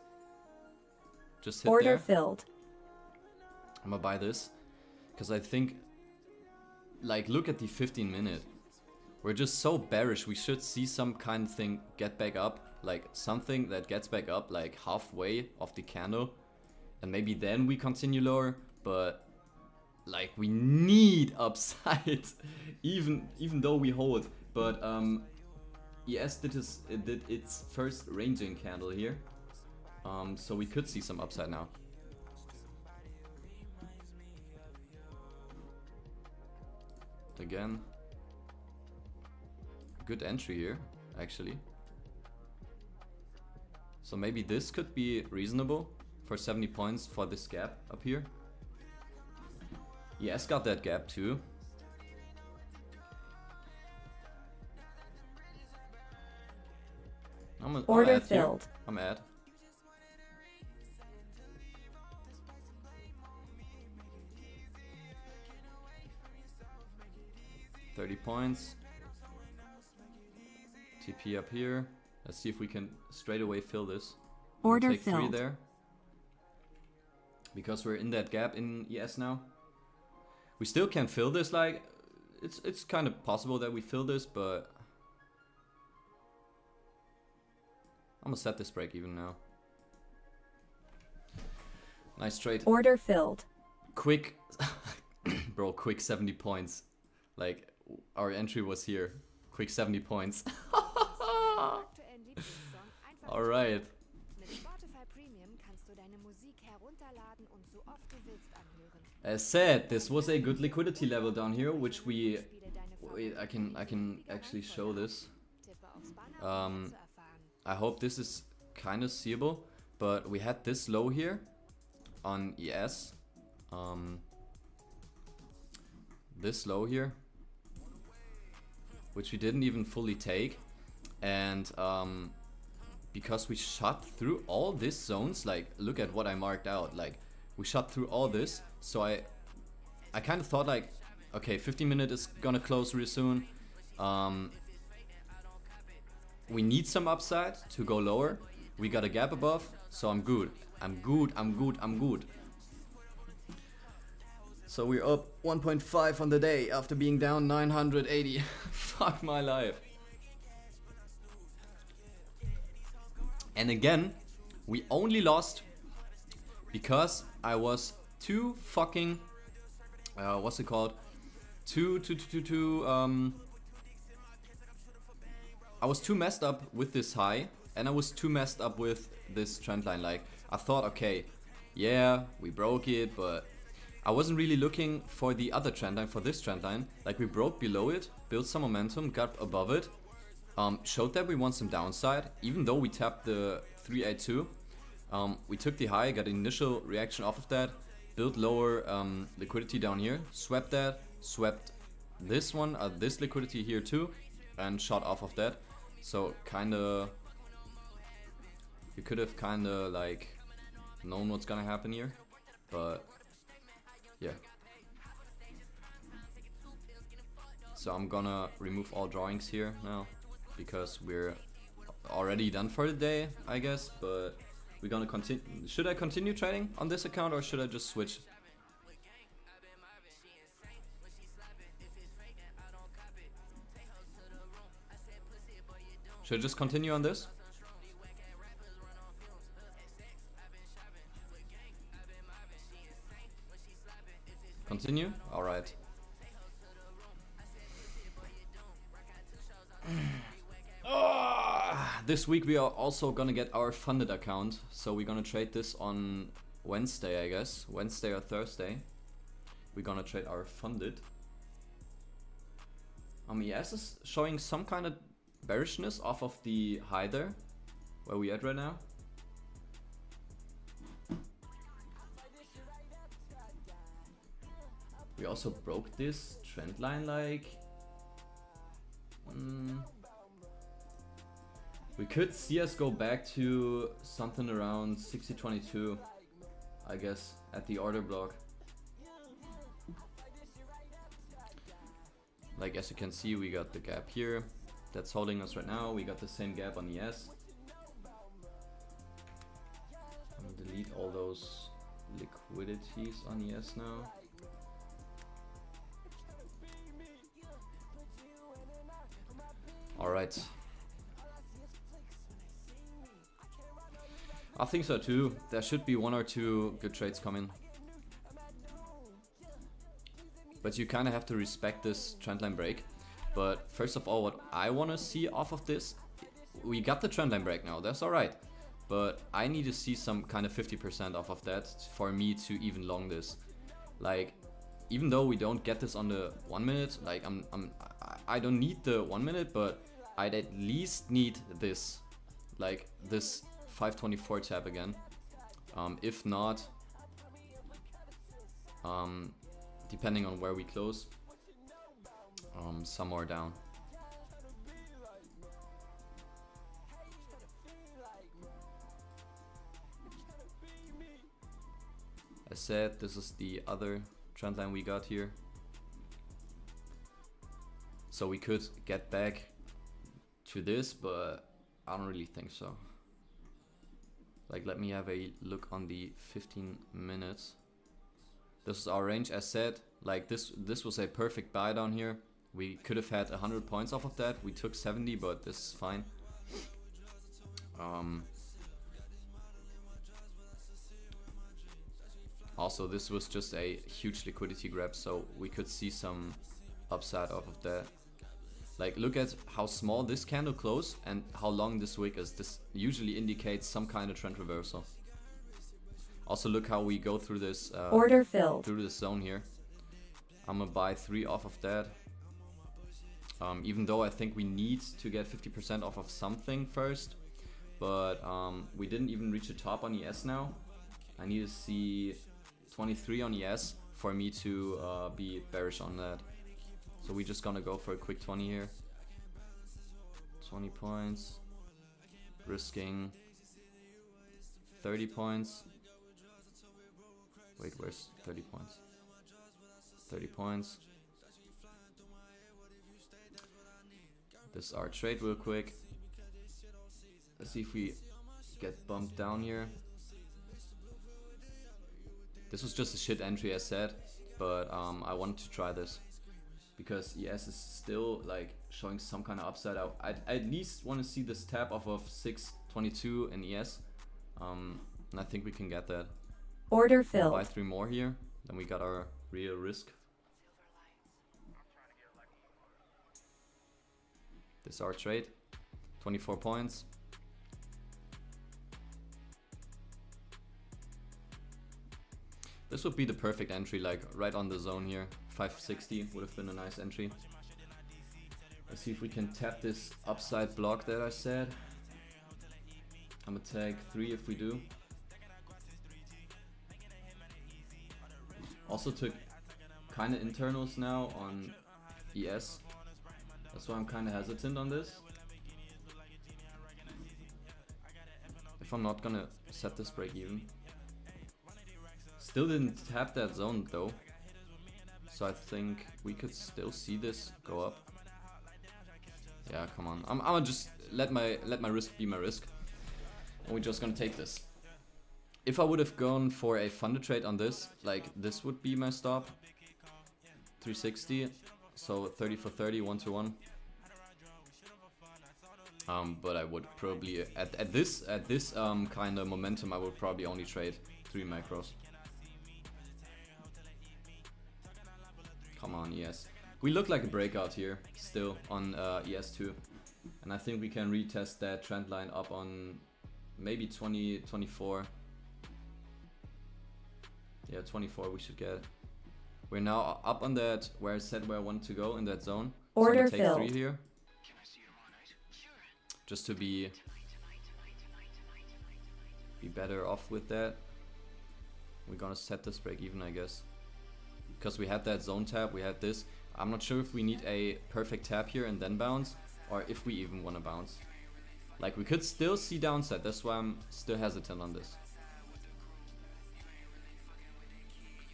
Just hit Order there. filled. I'm gonna buy this, because I think, like, look at the 15 minute. We're just so bearish, we should see some kind of thing get back up. Like something that gets back up like halfway of the candle, and maybe then we continue lower, but like we need upside even though we hold. But ES did its first ranging candle here, so we could see some upside now. Again, good entry here actually. So maybe this could be reasonable for 70 points for this gap up here. ES got that gap too. Order filled. I'm at. $30 points. TP up here. Let's see if we can straight away fill this. Order take 3 filled. there. Because we're in that gap in ES now. We still can fill this, like it's kind of possible that we fill this, but I'm gonna set this break even now. Nice trade. Order filled. Quick bro, quick 70 points. Like our entry was here. Quick 70 points. Alright. As said, this was a good liquidity level down here, which we... Wait, I can actually show this. I hope this is kind of seeable, but we had this low here on ES. This low here. which we didn't even fully take. And because we shot through all these zones, like look at what I marked out, like we shot through all this. So I kind of thought like, okay, 15 minute is gonna close real soon. We need some upside to go lower. We got a gap above, so I'm good. I'm good. So we're up 1.5 on the day after being down 980. Fuck my life. And again, we only lost because I was too fucking, what's it called? I was too messed up with this high, and I was too messed up with this trend line. Like, I thought, okay, yeah, we broke it, but I wasn't really looking for the other trend line, for this trend line. Like, we broke below it, built some momentum, got above it, showed that we want some downside, even though we tapped the 382. We took the high, got initial reaction off of that, built lower liquidity down here, swept that, swept this one, this liquidity here too, and shot off of that. So kinda, you could have kinda like known what's gonna happen here, but yeah. So I'm gonna remove all drawings here now, because we're already done for the day, I guess, but we're gonna continue. Should I continue trading on this account, or should I just switch? Should I just continue on this? Continue? Alright. This week we are also gonna get our funded account, so we're gonna trade this on Wednesday, I guess. Wednesday or Thursday. We're gonna trade our funded. ES is showing some kind of bearishness off of the high there, where we at right now. We also broke this trend line, like we could see us go back to something around 60.22, I guess, at the order block. Like, as you can see, we got the gap here that's holding us right now. We got the same gap on ES. I'm gonna delete all those liquidities on ES now. Alright. I think so too. There should be one or two good trades coming. But you kind of have to respect this trendline break. But first of all, what I want to see off of this, we got the trendline break now, that's alright. But I need to see some kind of 50% off of that for me to even long this. Like, even though we don't get this on the 1 minute, like I don't need the 1 minute, but I'd at least need this, like this 524 tab again. If not, depending on where we close, some more down. I said this is the other trend line we got here. So we could get back to this, but I don't really think so. Like, let me have a look on the 15 minutes. This is our range, as said. Like, this was a perfect buy down here. We could have had 100 points off of that. We took 70, but this is fine. Also, this was just a huge liquidity grab, so we could see some upside off of that. Like, look at how small this candle closed and how long this wick is. This usually indicates some kind of trend reversal. Also, look how we go through this Order filled. through this zone here. I'm gonna buy 3 off of that. Even though I think we need to get 50% off of something first, but we didn't even reach the top on ES now. I need to see 23 on ES for me to be bearish on that. So we're just gonna go for a quick 20 here. 20 points. Risking 30 points. Wait, where's 30 points? 30 points. This is our trade real quick. Let's see if we get bumped down here. This was just a shit entry as said, but I wanted to try this because ES is still like showing some kind of upside. I at least want to see this tap off of 622 in ES, and I think we can get that. Order We'll filled. buy 3 more here, then we got our real risk. This is our trade, 24 points. This would be the perfect entry, like right on the zone here. 560 would have been a nice entry. Let's see if we can tap this upside block that I said. I'm gonna tag 3 if we do. Also took kind of internals now on ES. That's why I'm kind of hesitant on this. If I'm not gonna set this break even. Still didn't tap that zone though. So I think we could still see this go up. Yeah, come on. I'm gonna just let my risk be my risk. And we're just gonna take this. If I would have gone for a funded trade on this, like this would be my stop. 360. So 30 for 30, 1-to-1. But I would probably at this kind of momentum I would probably only trade 3 macros. Come on, ES. We look like a breakout here still on ES2, and I think we can retest that trend line up on maybe 24. Yeah, 24 we should get. We're now up on that where I said where I want to go in that zone. Order so I'm gonna take 3 filled. here. Just to be better off with that. We're gonna set this break even, I guess. Because we had that zone tap, we had this. I'm not sure if we need a perfect tap here and then bounce, or if we even want to bounce. Like we could still see downside, that's why I'm still hesitant on this.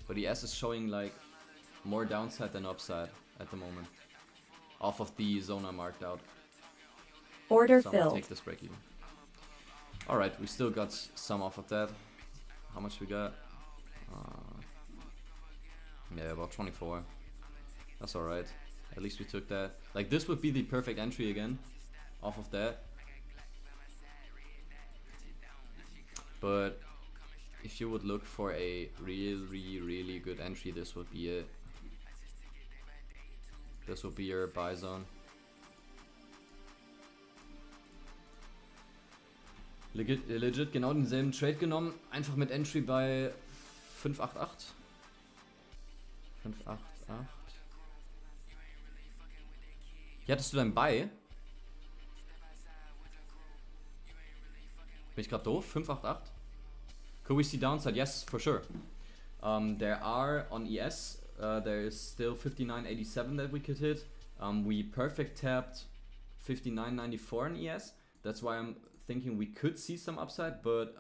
But ES is showing like more downside than upside at the moment. Off of the zone I marked out. Order So I'm gonna filled. take this break even. Alright, we still got some off of that. How much we got? Yeah, about 24. That's alright. At least we took that. Like this would be the perfect entry again. Off of that. But if you would look for a really good entry, this would be it. This would be your buy zone. Legit genau denselben Trade genommen, einfach mit Entry bei 588. 588. Hier hattest du dein Buy? Bin ich gerade doof? 588? Could we see downside? Yes, for sure. There are on ES, there is still 59.87 that we could hit. We perfect tapped 59.94 in ES. That's why I'm thinking we could see some upside, but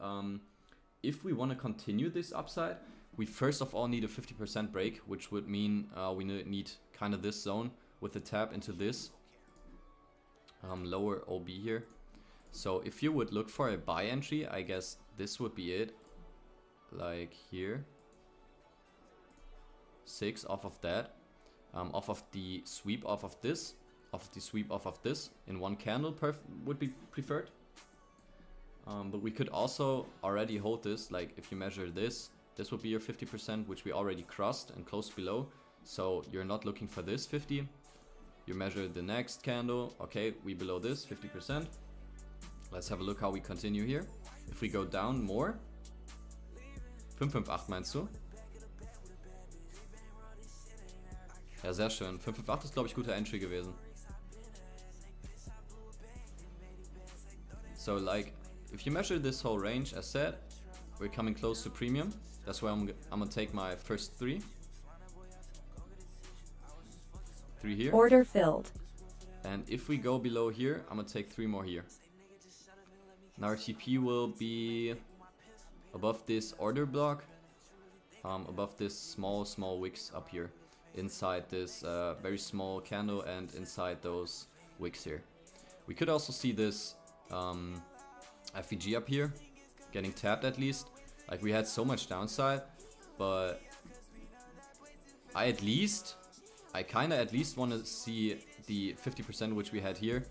if we want to continue this upside, we first of all need a 50% break, which would mean we need kind of this zone with a tap into this lower OB here. So if you would look for a buy entry, I guess this would be it. Like here. 6 off of that. Off of the sweep off of this. Off of the sweep off of this. In one candle would be preferred. But we could also already hold this. Like if you measure this, this would be your 50%, which we already crossed and close below. So you're not looking for this 50. You measure the next candle. Okay, we below this 50%. Let's have a look how we continue here. If we go down more. 558 meinst du? Ja, sehr schön. 558 ist, glaube ich, guter Entry gewesen. So, like, if you measure this whole range, as said, we're coming close to premium. That's why I'm gonna take my first 3. 3 here. Order filled. And if we go below here, I'm gonna take 3 more here. And our TP will be above this order block, above this small wicks up here, inside this very small candle and inside those wicks here. We could also see this FVG up here, getting tapped at least. Like, we had so much downside, but I kinda at least want to see the 50% which we had here.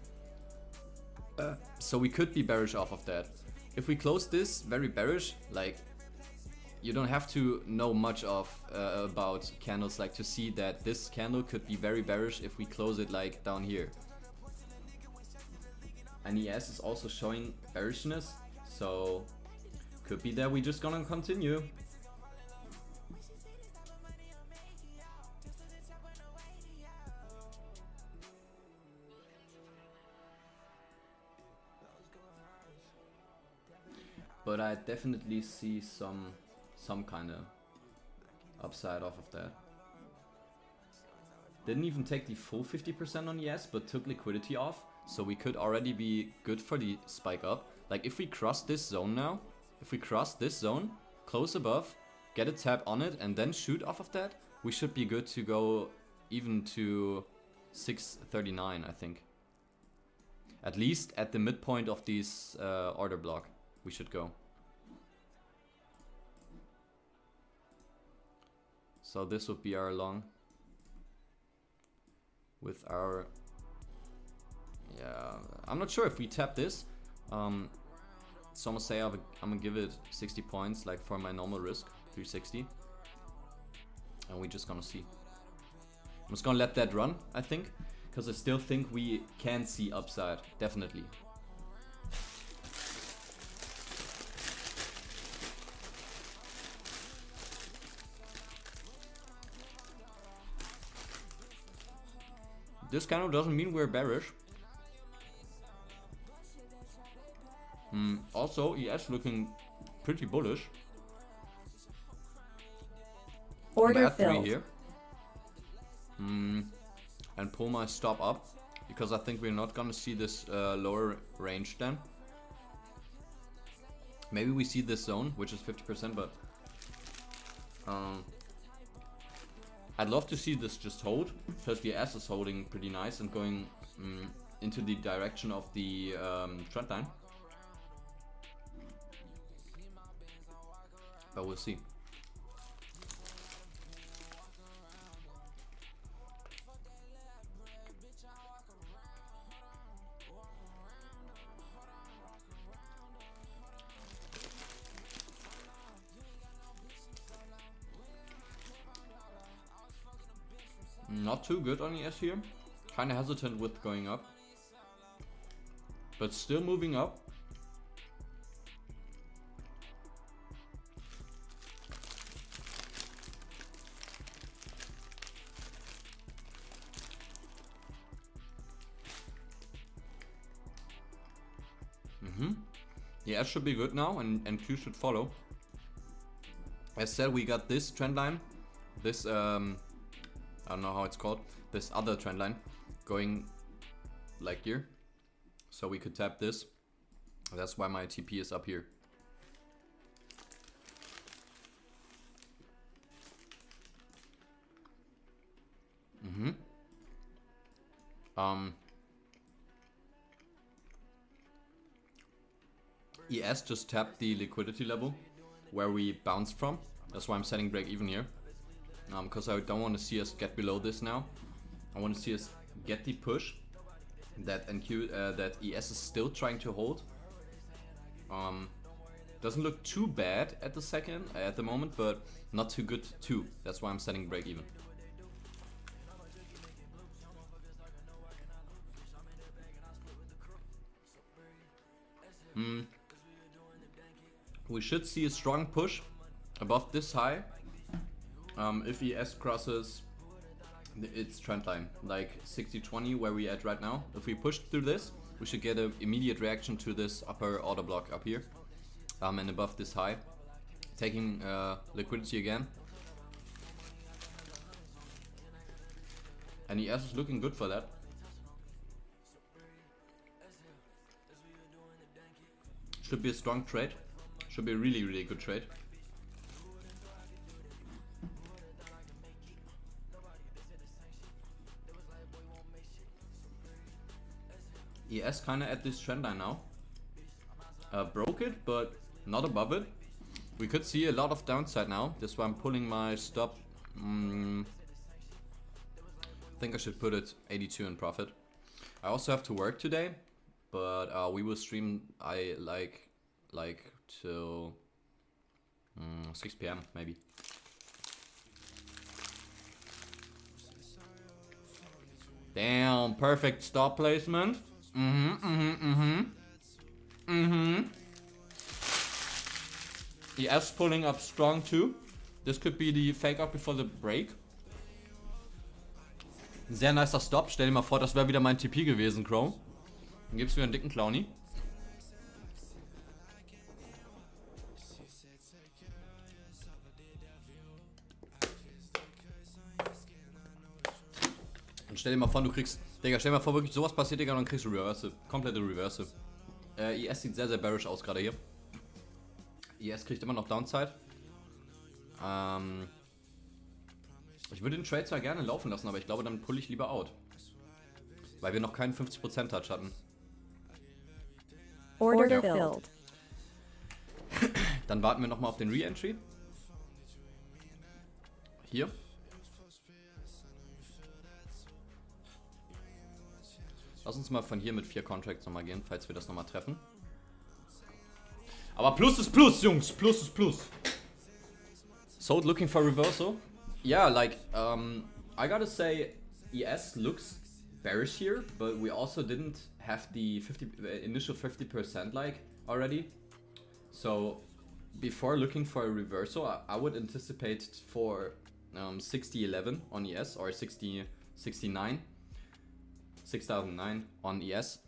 So we could be bearish off of that. If we close this very bearish, like, you don't have to know much of about candles like to see that this candle could be very bearish if we close it like down here. And ES is also showing bearishness, so could be that we just gonna continue. But I definitely see some kind of upside off of that. Didn't even take the full 50% on ES, but took liquidity off, so we could already be good for the spike up. Like, if we cross this zone now, if we cross this zone, close above, get a tap on it, and then shoot off of that, we should be good to go even to 639, I think. At least at the midpoint of this order block, we should go. So this would be our long. With our... Yeah, I'm not sure if we tap this. So I'm gonna say I'm gonna give it 60 points, like for my normal risk, 360. And we're just gonna see. I'm just gonna let that run, I think. Because I still think we can see upside, definitely. This candle doesn't mean we're bearish. Also, ES looking pretty bullish. Order at 3 filled. here. And pull my stop up, because I think we're not gonna see this lower range then. Maybe we see this zone, which is 50%, but I'd love to see this just hold, because the S is holding pretty nice and going into the direction of the trend line. But we'll see. Not too good on ES here. Kinda hesitant with going up. But still moving up. ES should be good now, and Q should follow. As said, we got this trend line. This I don't know how it's called, this other trend line going like here, so we could tap this. That's why my TP is up here. ES just tapped the liquidity level where we bounced from. That's why I'm setting break even here. Because I don't want to see us get below this now. I want to see us get the push that that ES is still trying to hold. Doesn't look too bad at the moment, but not too good too. That's why I'm setting break even. We should see a strong push above this high. If ES crosses its trend line, like 60-20 where we at right now. If we push through this, we should get an immediate reaction to this upper order block up here, and above this high, taking liquidity again. And ES is looking good for that. Should be a strong trade. Should be a really, really good trade. ES kind of at this trend line now. Broke it, but not above it. We could see a lot of downside now. That's why I'm pulling my stop. I think I should put it 82 in profit. I also have to work today, but we will stream. I like till 6 p.m. maybe. Damn, perfect stop placement. ES pulling up strong too. This could be the fake up before the break. Ein sehr nicer Stop. Stell dir mal vor, das wäre wieder mein TP gewesen, Crow. Dann gibt's wieder einen dicken Clowny. Und stell dir mal vor, du kriegst... Digga, stell dir mal vor, wirklich sowas passiert, Digga, und dann kriegst du Reverse. Komplette Reverse. ES sieht sehr, sehr bearish aus gerade hier. ES kriegt immer noch Downside. Ich würde den Trade zwar gerne laufen lassen, aber ich glaube, dann pull ich lieber out. Weil wir noch keinen 50% Touch hatten. Order filled. Dann warten wir nochmal auf den Re-Entry. Hier. Lass uns mal von hier mit 4 Contracts nochmal gehen, falls wir das nochmal treffen. Aber Plus ist Plus, Jungs. Plus ist Plus. Sold looking for reversal. Yeah, like, I gotta say, ES looks bearish here, but we also didn't have the initial 50% like already. So, before looking for a reversal, I would anticipate for 6011 on ES or 6009 on ES.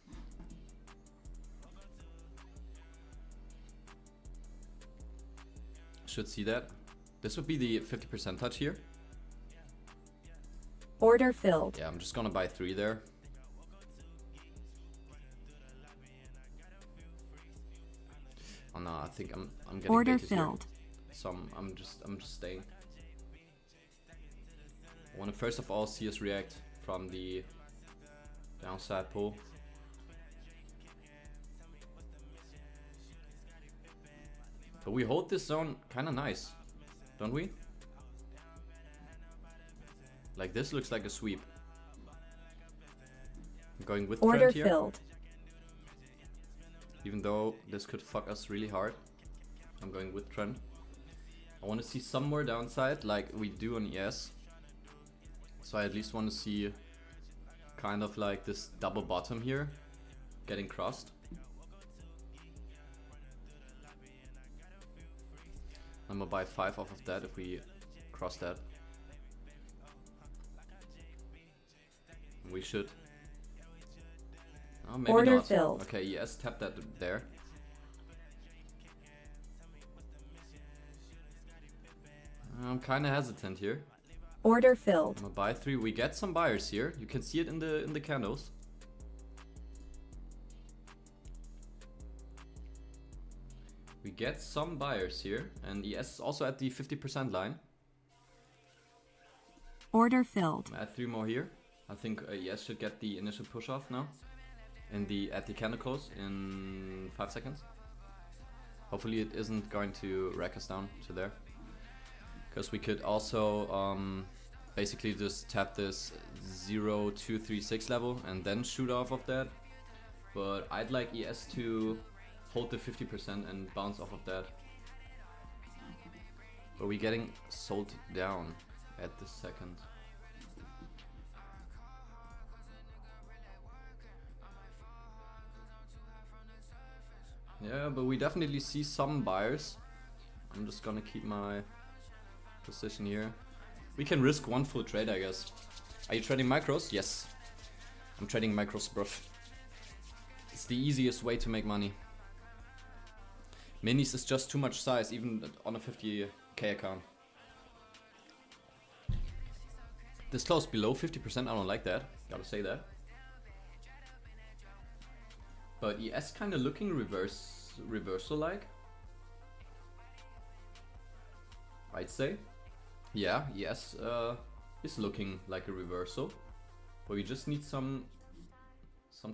Should see that. This would be the 50% touch here. Order filled. Yeah, I'm just gonna buy 3 there. Oh no, I think I'm getting Order baited here. filled. So I'm just staying. I want to first of all see us react from the downside pull. But we hold this zone kind of nice, don't we? Like this looks like a sweep. I'm going with Order trend here. filled. Even though this could fuck us really hard, I'm going with trend. I want to see some more downside like we do on ES. So I at least want to see kind of like this double bottom here getting crossed. I'm gonna buy 5 off of that if we cross that. We should. Oh, maybe Order not. filled. Okay, yes, tap that there. I'm kind of hesitant here. Order filled. I'm gonna buy 3. We get some buyers here. You can see it in the candles. We get some buyers here, and ES is also at the 50% line. Order filled. Add 3 more here. I think ES should get the initial push off now. At the candle close in 5 seconds. Hopefully it isn't going to rack us down to there. Because we could also basically just tap this 0.236 level and then shoot off of that. But I'd like ES to hold the 50% and bounce off of that. But we're getting sold down at this second. Yeah, but we definitely see some buyers. I'm just gonna keep my position here. We can risk 1 full trade, I guess. Are you trading micros? Yes. I'm trading micros, bruv. It's the easiest way to make money. Minis is just too much size, even on a 50k account. This close below 50%, I don't like that. Gotta say that. But ES kind of looking reverse reversal-like. I'd say. Yeah, yes, is looking like a reversal. But we just need some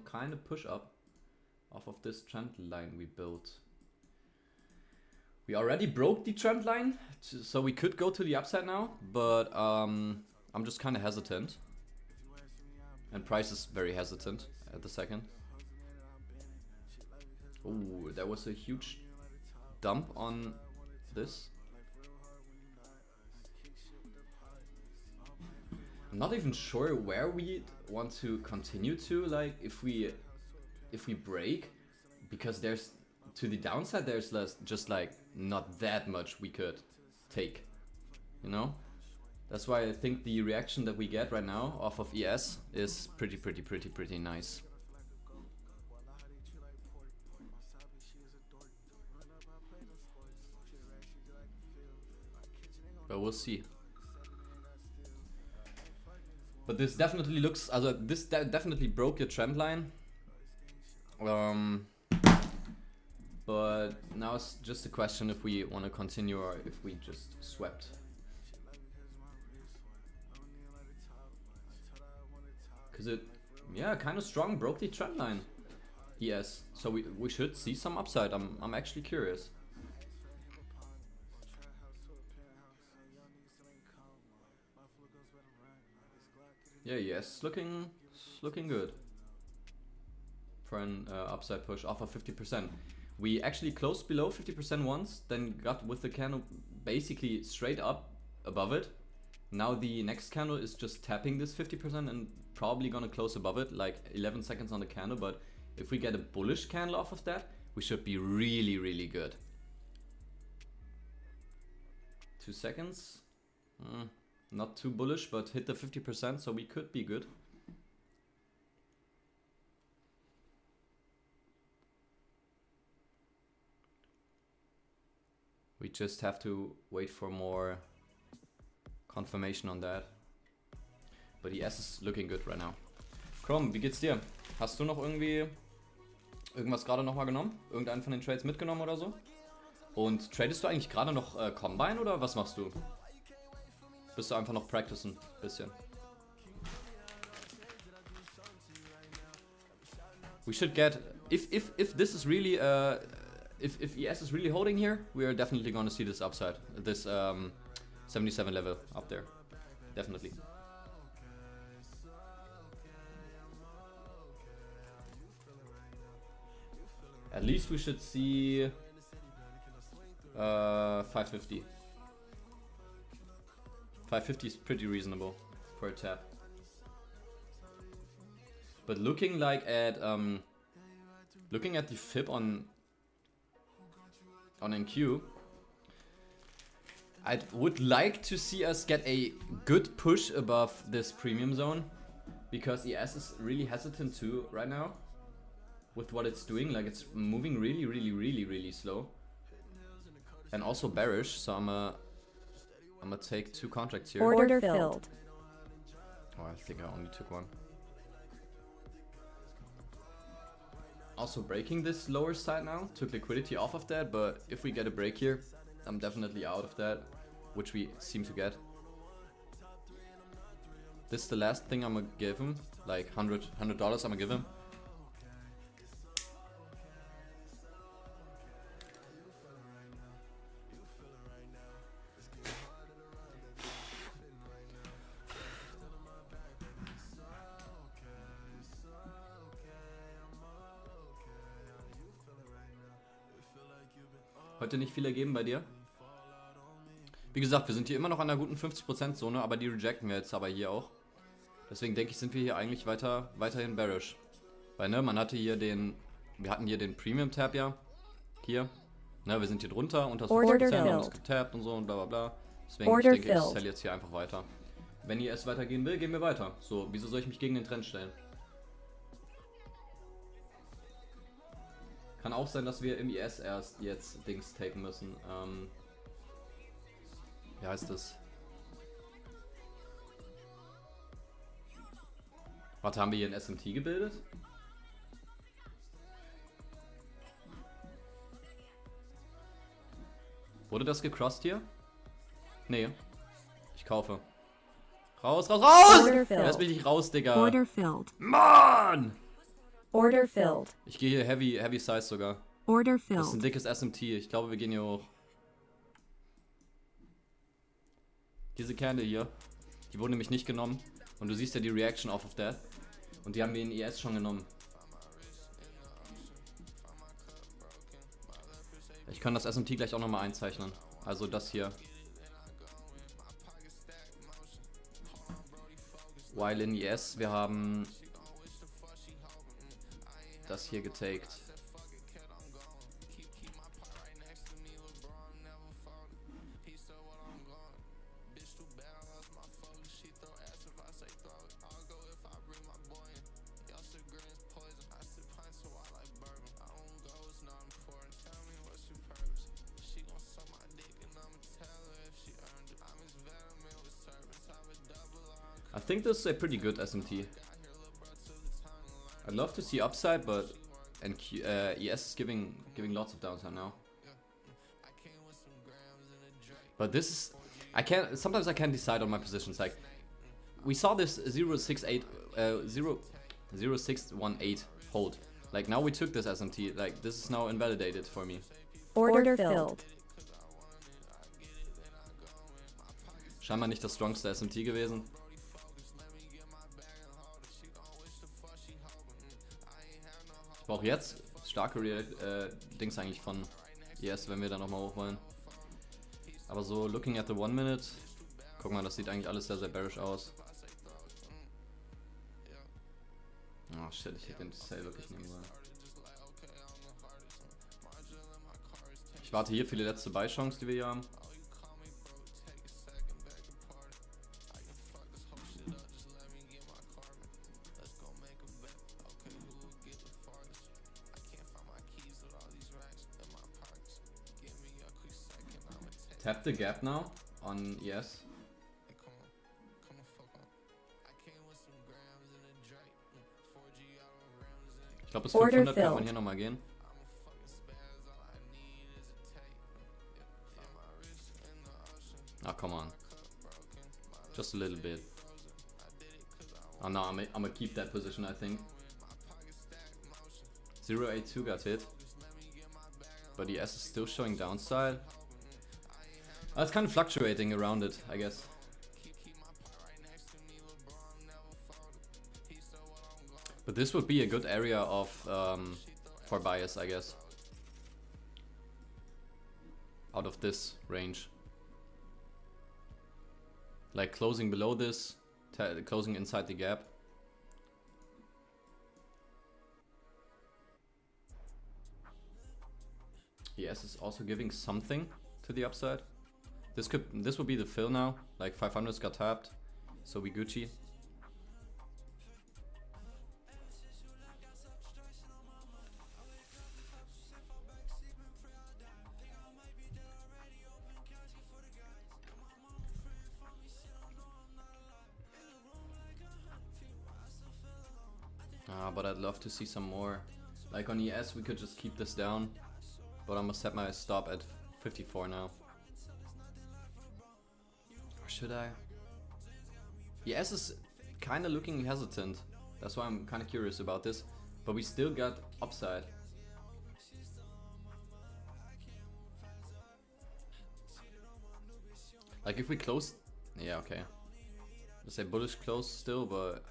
kind of push up off of this trend line we built. We already broke the trend line, so we could go to the upside now, but I'm just kind of hesitant. And price is very hesitant at the second. Oh, there was a huge dump on this. I'm not even sure where we want to continue to, like if we break, because there's to the downside there's just like not that much we could take, you know. That's why I think the reaction that we get right now off of ES is pretty nice. But we'll see. But this definitely looks, also this definitely broke your trend line. But now it's just a question if we want to continue or if we just swept. Cause it, yeah, kind of strong, broke the trend line. Yes, so we should see some upside. I'm actually curious. Yeah, yes, looking good for an upside push off of 50%. We actually closed below 50% once, then got with the candle basically straight up above it. Now the next candle is just tapping this 50% and probably gonna close above it, like 11 seconds on the candle. But if we get a bullish candle off of that, we should be really good. 2 seconds. Not too bullish, but hit the 50%, so we could be good. We just have to wait for more confirmation on that. But the S is looking good right now. Chrome, wie geht's dir? Hast du noch irgendwas gerade nochmal genommen? Irgendeinen von den Trades mitgenommen oder so? Und tradest du eigentlich gerade noch Combine oder was machst du? Bist du einfach noch practicen, bisschen. We should get, if this is really if ES is really holding here, we are definitely going to see this upside, this 77 level up there, definitely. At least we should see 550. 550 is pretty reasonable for a tap. But looking like at looking at the fib on NQ, I would like to see us get a good push above this premium zone, because ES is really hesitant too right now with what it's doing. Like it's moving really slow and also bearish. So I'm gonna take 2 contracts here. Order filled. Oh, I think I only took 1. Also breaking this lower side now, took liquidity off of that, but if we get a break here, I'm definitely out of that, which we seem to get. This is the last thing I'm gonna give him, like $100 I'm gonna give him. Heute nicht viel ergeben bei dir. Wie gesagt, wir sind hier immer noch an einer guten 50% Zone, aber die rejecten wir jetzt aber hier auch. Deswegen denke ich, sind wir hier eigentlich weiterhin bearish. Weil ne, man hatte hier wir hatten hier den Premium Tab ja, hier. Ne, wir sind hier drunter, unter 50% und ist getappt und so und bla bla bla. Deswegen ich denke, ich sell jetzt hier einfach weiter. Wenn ihr es weitergehen will, gehen wir weiter. So, wieso soll ich mich gegen den Trend stellen? Kann auch sein, dass wir im IS erst jetzt Dings taken müssen. Wie heißt das? Warte, haben wir hier ein SMT gebildet? Wurde das gecrossed hier? Nee. Ich kaufe. Raus, raus, raus! Order filled. Lass mich nicht raus, Digga. Order filled. Mann! Order filled. Ich gehe hier heavy size sogar. Order Das ist ein filled. dickes SMT. Ich glaube, wir gehen hier hoch. Diese Candle hier, die wurden nämlich nicht genommen. Und du siehst ja die Reaction off of that. Und die haben wir in ES schon genommen. Ich kann das SMT gleich auch nochmal einzeichnen. Also das hier. While in ES, wir haben das hier getaked. I think this is a pretty good SMT. I'd love to see upside, but ES is giving lots of downside now. But this is, sometimes I can't decide on my positions. Like we saw this 068 0618 hold. Like now we took this SMT. Like this is now invalidated for me. Order filled. Scheinbar nicht das strongste SMT gewesen. Ich brauche jetzt starke Dings eigentlich von ES, wenn wir da nochmal hoch wollen. Aber so, looking at the 1 minute, guck mal, das sieht eigentlich alles sehr, sehr bearish aus. Oh shit, ich hätte den Sale wirklich nehmen sollen. Ich warte hier für die letzte Buy-Chance, die wir hier haben. Tap the gap now on ES. Ich glaube bis 500 kann man hier nochmal gehen. Ah, come on. Just a little bit. Oh no, I'm gonna keep that position, I think. 082 got hit. But ES is still showing downside. It's kind of fluctuating around it, I guess. But this would be a good area of for bias, I guess. Out of this range. Like closing below this, closing inside the gap. ES is also giving something to the upside. This would be the fill now. Like 500's got tapped, so we Gucci. But I'd love to see some more. Like on ES, we could just keep this down, but I'm gonna set my stop at 54 now. Should I? ES is kind of looking hesitant. That's why I'm kind of curious about this. But we still got upside. Like if we close... Yeah, okay. Let's say bullish close still, but...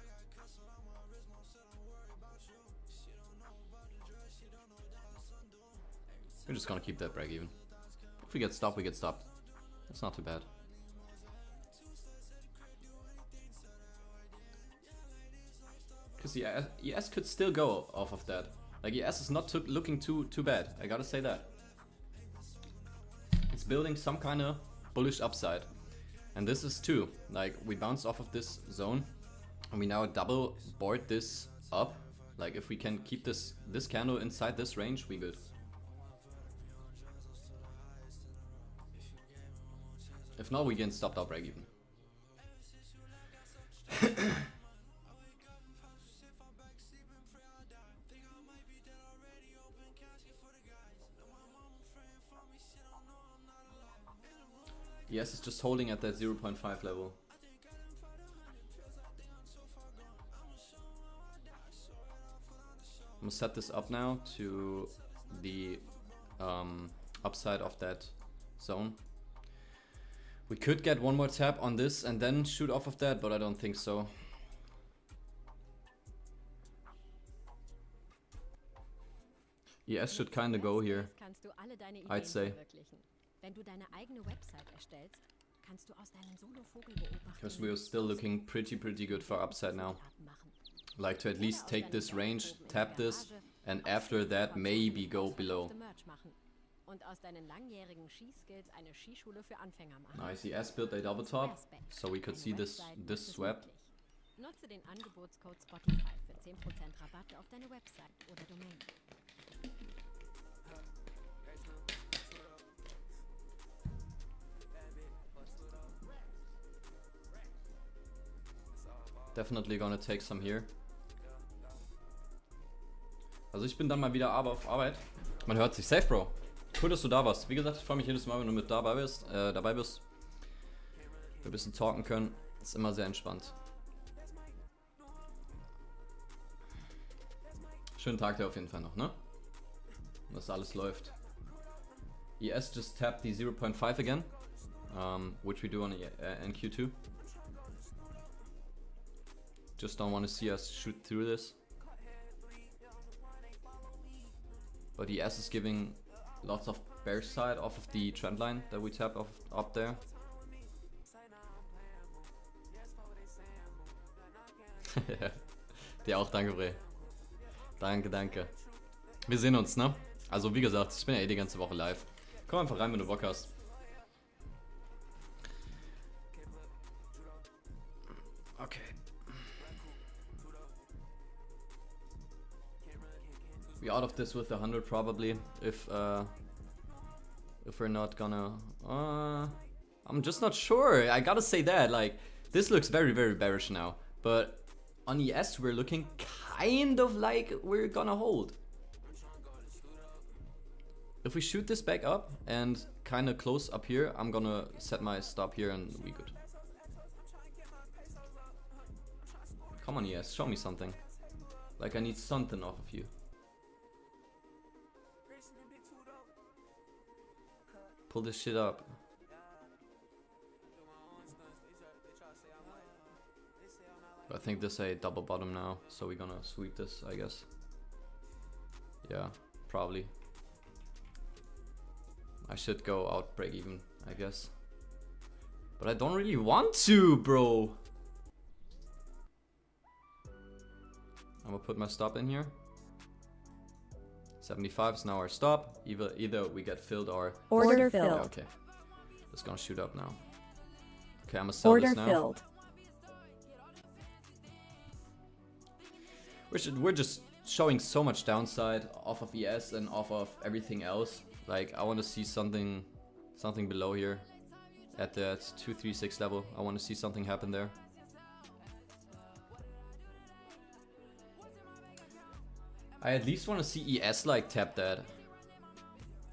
We're just gonna keep that break even. If we get stopped, we get stopped. That's not too bad. Because ES could still go off of that. Like ES is not looking too bad. I gotta say that. It's building some kind of bullish upside, and this is too. Like we bounced off of this zone, and we now double board this up. Like if we can keep this candle inside this range, we good. If not, we get stopped out break even. ES is just holding at that 0.5 level. I'm gonna set this up now to the upside of that zone. We could get one more tap on this and then shoot off of that, but I don't think so. ES should kind of go here, I'd say. Because we are still looking pretty good for upside now. Like to at least take this range, tap this, and after that maybe go below. Nice, ES built a double top, so we could see this swap. Nutze den Angebotscode Spotify für 10% Rabatt auf deine Website oder Domain. Definitely gonna take some here. Also ich bin dann mal wieder auf Arbeit. Man hört sich. Safe, Bro. Cool, dass du da warst. Wie gesagt, ich freue mich jedes Mal, wenn du mit dabei bist. Wir ein bisschen talken können. Ist immer sehr entspannt. Schönen Tag dir auf jeden Fall noch, ne? Dass alles läuft. ES just tapped the 0.5 again, which we do on in Q2. Just don't want to see us shoot through this. But ES is giving lots of bear side off of the trend line that we tapped up there. Dir auch, danke, Bre. Danke. Wir sehen uns, ne? Also wie gesagt, ich bin ja eh die ganze Woche live. Komm einfach rein, wenn du Bock hast. Okay. We out of this with 100 probably, if we're not gonna... I'm just not sure, I gotta say that, like, this looks very bearish now, but on ES we're looking kind of like we're gonna hold. If we shoot this back up and kind of close up here, I'm gonna set my stop here and we good. Come on ES, show me something. Like I need something off of you. Pull this shit up. I think this is a double bottom now, so we're gonna sweep this, I guess. Yeah, probably. I should go out break even, I guess. But I don't really want to, bro. I'm gonna put my stop in here. 75 is now our stop. Either we get filled or... Order Yeah, filled. okay. It's gonna shoot up now. Okay, I'm gonna sell this Order now. filled. We're just showing so much downside off of ES and off of everything else. Like I want to see something below here at that 236 level. I want to see something happen there. I at least want to see ES like tap that.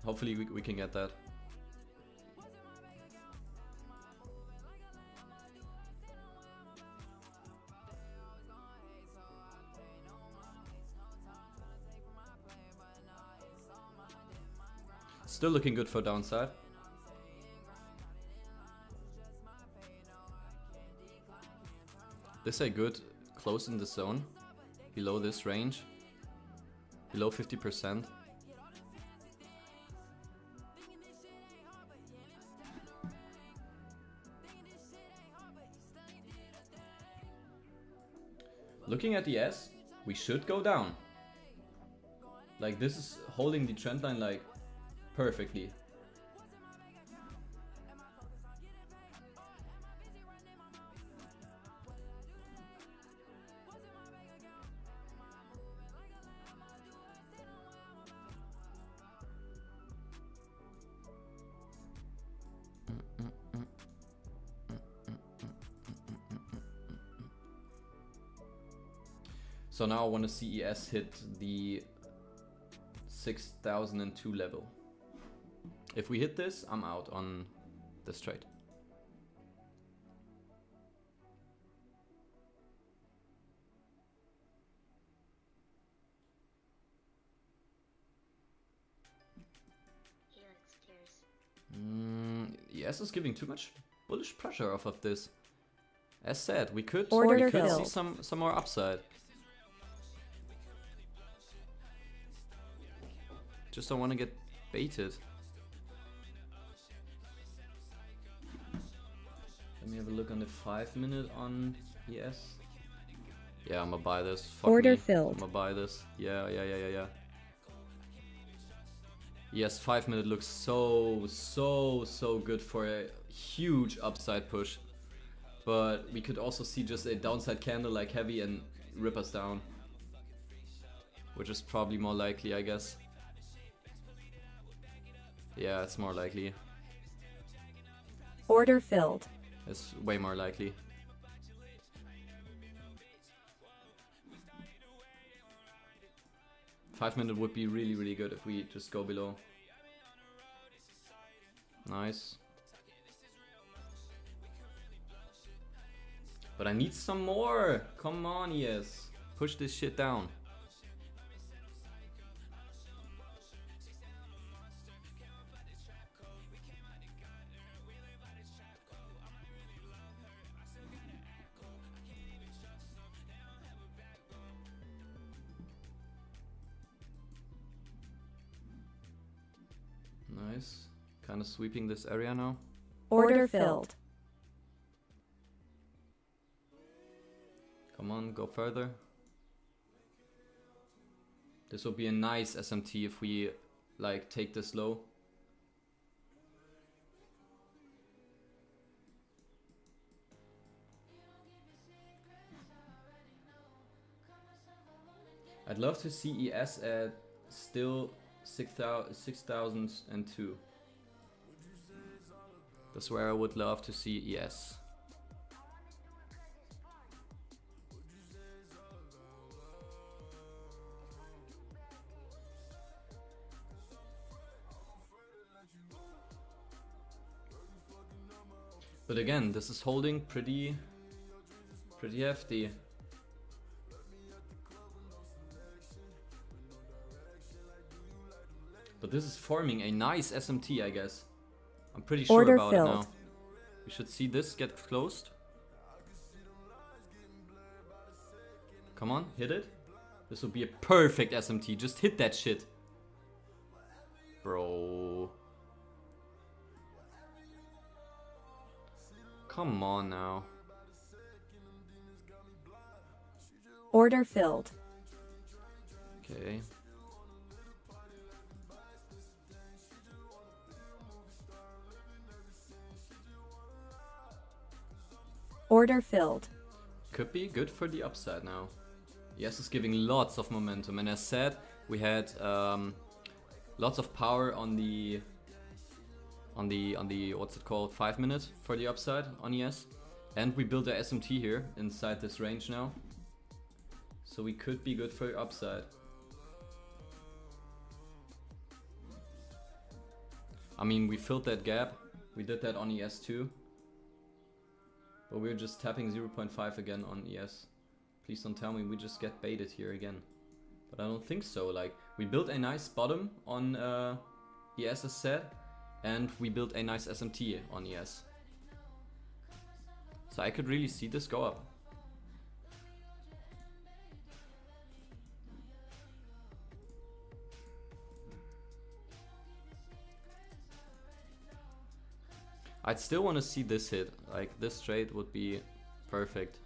Hopefully we can get that. Still looking good for downside. This is a good close in the zone, below this range, below 50%. Looking at the S, we should go down. Like this is holding the trend line like perfectly. So now I want to see ES hit the 6002 level. If we hit this, I'm out on this trade. ES is giving too much bullish pressure off of this. As said, we could Order see filled. some more upside. Just don't want to get baited. Let me have a look on the 5-minute on ES. Yeah, I'm gonna buy this. Fuck Order me. filled. I'm gonna buy this. Yeah. Yes, 5-minute looks so good for a huge upside push. But we could also see just a downside candle like heavy and rip us down. Which is probably more likely, I guess. Yeah, it's more likely. Order filled. It's way more likely. Five-minute would be really good if we just go below. Nice. But I need some more. Come on, yes. Push this shit down. Nice. Kind of sweeping this area now. Order filled. Come on, go further. This will be a nice SMT if we like take this low. I'd love to see ES at still 6,002. That's where I would love to see ES. But again, this is holding pretty hefty. But this is forming a nice SMT, I guess. I'm pretty sure Order about filled. it now. We should see this get closed. Come on, hit it. This will be a perfect SMT. Just hit that shit. Bro. Come on now. Order filled. Okay. Order filled. Could be good for the upside now. Yes, it's giving lots of momentum, and as said, we had lots of power on the what's it called, 5-minute for the upside on ES, and we built a SMT here inside this range now, so we could be good for upside. I mean, we filled that gap. We did that on ES too. But we're just tapping 0.5 again on ES. Please don't tell me we just get baited here again. But I don't think so. Like, we built a nice bottom on ES as said, and we built a nice SMT on ES. So I could really see this go up. I'd still want to see this hit. Like, this trade would be perfect.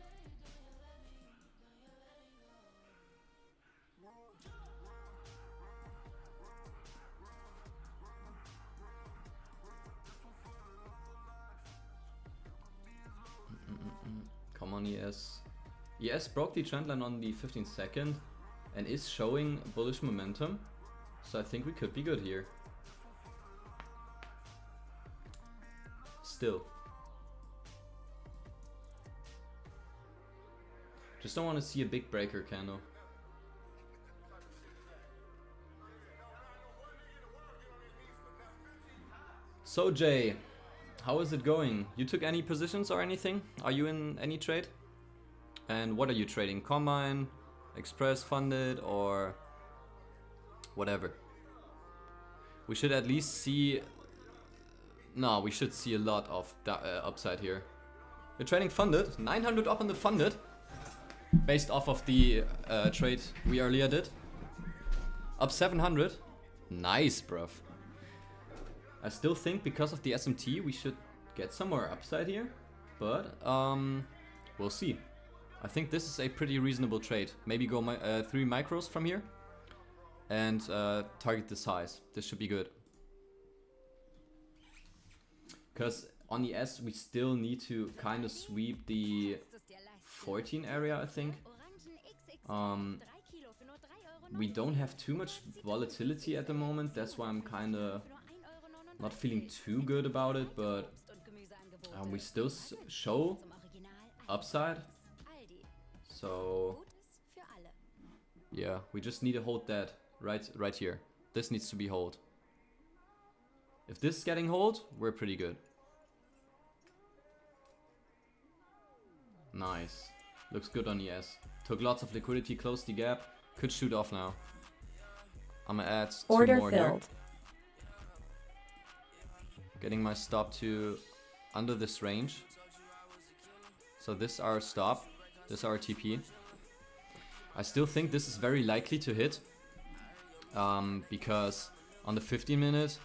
Come on, ES. ES broke the trend line on the 15 second and is showing bullish momentum. So I think we could be good here. Still. Just don't want to see a big breaker candle. So Jay, how is it going? You took any positions or anything? Are you in any trade? And what are you trading? Combine, Express funded, or whatever? We should at least see No, we should see a lot of upside here. We're trading funded, 900 up on the funded, based off of the trade we earlier did. Up 700, nice, bruv. I still think because of the SMT we should get some more upside here, but we'll see. I think this is a pretty reasonable trade. Maybe go 3 micros from here and target the size. This should be good. Because on the S we still need to kind of sweep the 14 area, I think. We don't have too much volatility at the moment. That's why I'm kind of not feeling too good about it, but we still show upside. So yeah, we just need to hold that right here. This needs to be hold. If this is getting hold, we're pretty good. Nice. Looks good on ES. Took lots of liquidity, closed the gap. Could shoot off now. I'm gonna add 2 Order more filled. here. Getting my stop to under this range. So this is our stop. This is our TP. I still think this is very likely to hit. Because on the 15 minute,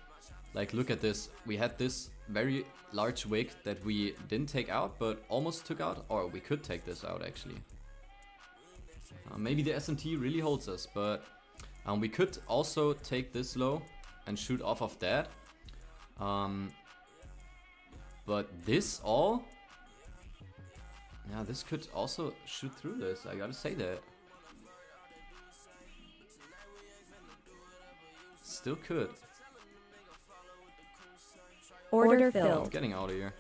like look at this. We had this very large wick that we didn't take out, but almost took out. Or we could take this out actually. Maybe the SMT really holds us, but we could also take this low and shoot off of that. But this all, yeah, this could also shoot through this. I gotta say that. Still could. Order I'm filled. getting out of here.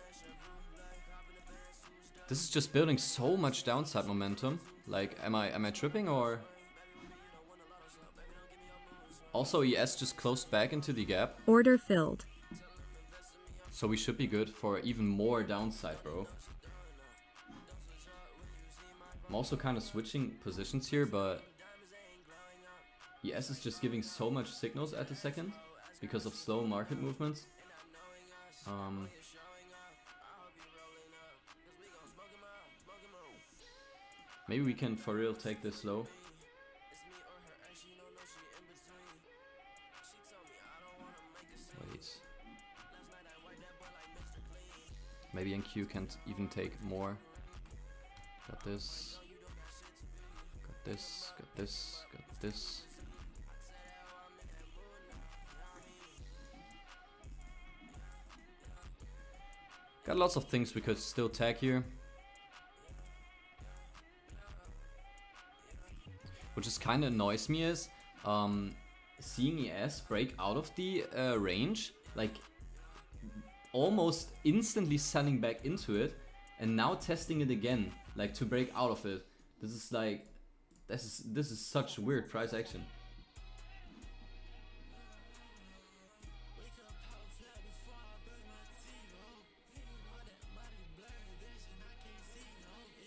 This is just building so much downside momentum. Like, am I tripping or? Also, ES just closed back into the gap. Order filled. So we should be good for even more downside, bro. I'm also kind of switching positions here, but ES is just giving so much signals at the second because of slow market movements. Maybe we can for real take this low. Wait. Maybe NQ can't even take more. Got this. Got this. Got this. Got this. Got lots of things we could still tag here. What just kind of annoys me is seeing ES break out of the range, like almost instantly selling back into it, and now testing it again, like to break out of it. This is like, this is such weird price action.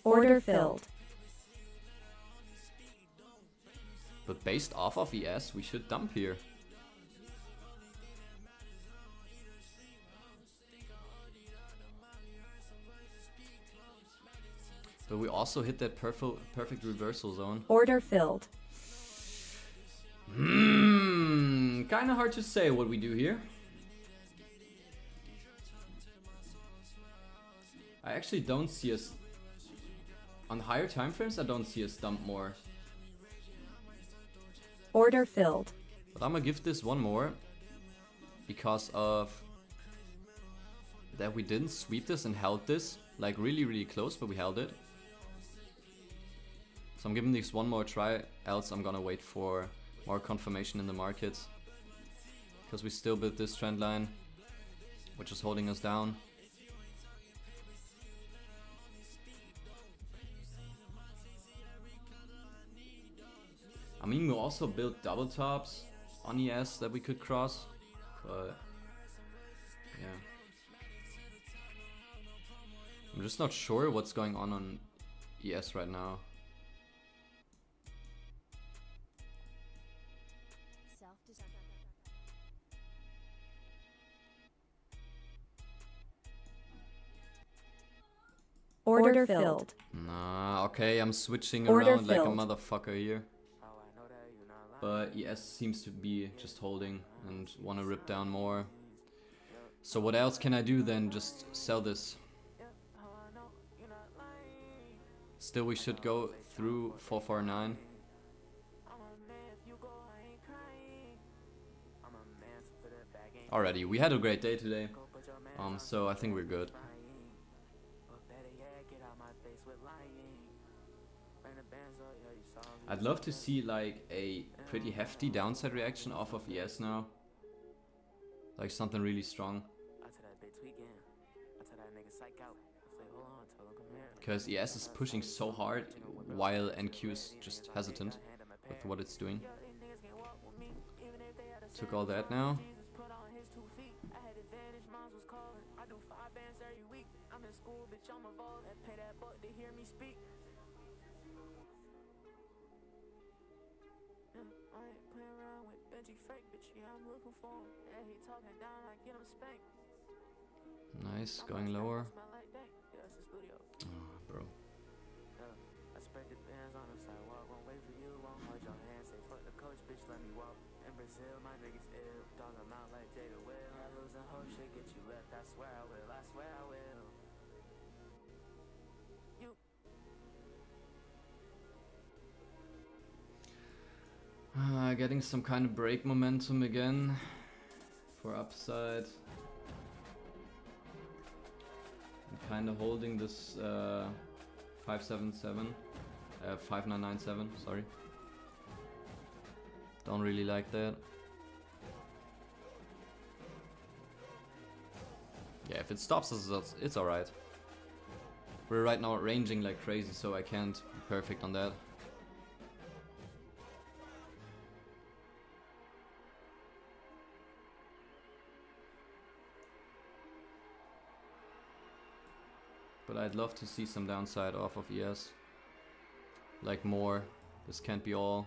Order filled. But based off of ES, we should dump here. But we also hit that perfect reversal zone. Order filled. Kinda hard to say what we do here. I actually don't see us on higher time frames. I don't see us dump more. Order filled. But I'm gonna give this one more because of that we didn't sweep this and held this like really close, but we held it. So I'm giving this one more try, else I'm gonna wait for more confirmation in the markets, because we still built this trend line, which is holding us down. I mean, we also built double tops on ES that we could cross, but yeah. I'm just not sure what's going on ES right now. Order filled. Nah, okay, I'm switching Order around like a filled. motherfucker here. But ES seems to be just holding and want to rip down more. So what else can I do then? Just sell this. Still we should go through 449. Alrighty, we had a great day today. So I think we're good. I'd love to see like a pretty hefty downside reaction off of ES now. Like something really strong. Because ES is pushing so hard while NQ is just hesitant with what it's doing. Took all that now. Nice, going lower. Oh, bro. Getting some kind of break momentum again for upside. I'm kind of holding this 577, 5997, sorry. Don't really like that. Yeah, if it stops us, it's alright. We're right now ranging like crazy, so I can't be perfect on that. But I'd love to see some downside off of ES. Like more. This can't be all.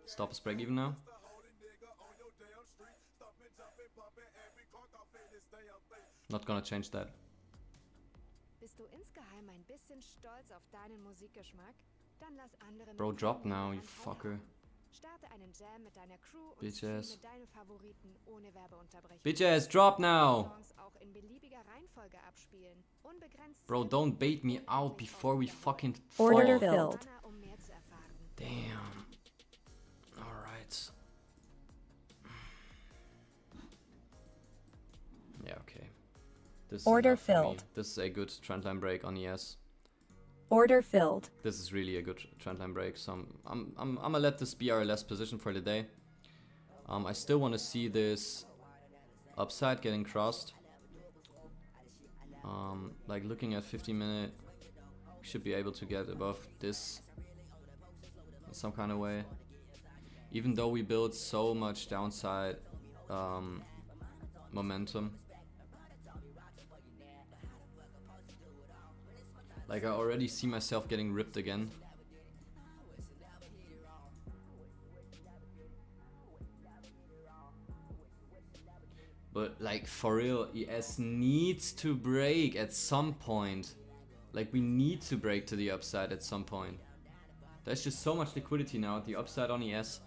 Stop us break even now. Not gonna change that. Bist du insgeheim ein bisschen stolz auf deinen Musikgeschmack? Dann lass andere Bro, drop now, you mitnehmen, fucker. Starte einen Jam mit deiner Crew und Bitch ass. streame deine Favoriten ohne Werbeunterbrechung. Bitch ass, drop now! Songs auch in beliebiger Reihenfolge abspielen. Unbegrenzt Bro, don't bait me out before we fucking Order fall. filled. um mehr zu erfahren. Damn. Alright. Yeah, okay. This is Order enough for me. filled. This is a good trendline break on ES. Order filled. This is really a good trendline break. So I'm gonna let this be our last position for the day. I still want to see this upside getting crossed. Like looking at 50-minute, we should be able to get above this in some kind of way. Even though we build so much downside momentum. Like I already see myself getting ripped again. But like for real, ES needs to break at some point. Like we need to break to the upside at some point. There's just so much liquidity now at the upside on ES.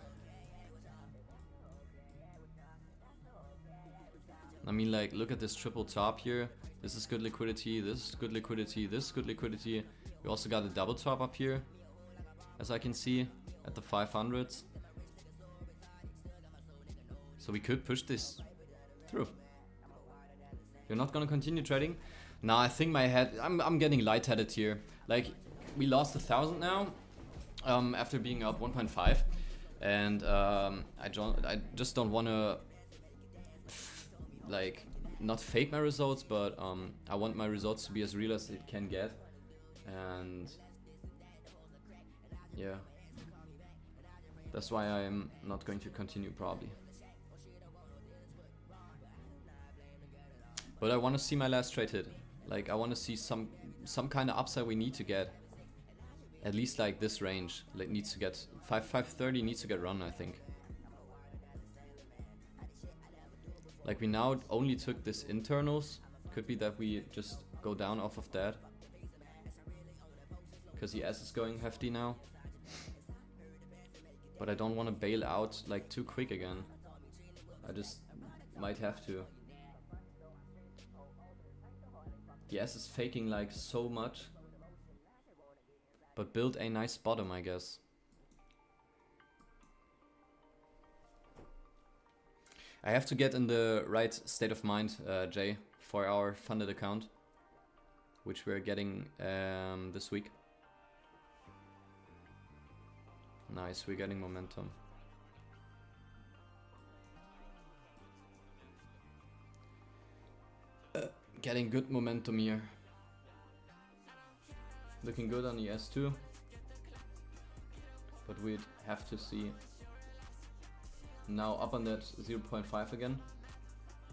I mean, like, look at this triple top here. This is good liquidity, this is good liquidity, this is good liquidity. We also got a double top up here, as I can see, at the 500s. So we could push this through. You're not gonna continue trading? Nah, I think my head, I'm getting lightheaded here. Like, we lost 1,000 now, after being up 1.5. And I just don't wanna, like, not fake my results, but I want my results to be as real as it can get. And yeah, that's why I'm not going to continue probably. But I want to see my last trade hit. Like I want to see some kind of upside we need to get. At least like this range, like needs to get 530 needs to get run, I think. Like we now only took this internals. Could be that we just go down off of that. Because ES is going hefty now. But I don't want to bail out like too quick again. I just might have to. ES is faking like so much. But build a nice bottom, I guess. I have to get in the right state of mind, Jay, for our funded account, which we're getting this week. Nice, we're getting momentum. Getting good momentum here. Looking good on ES too. But we'd have to see. Now up on that 0.5 again,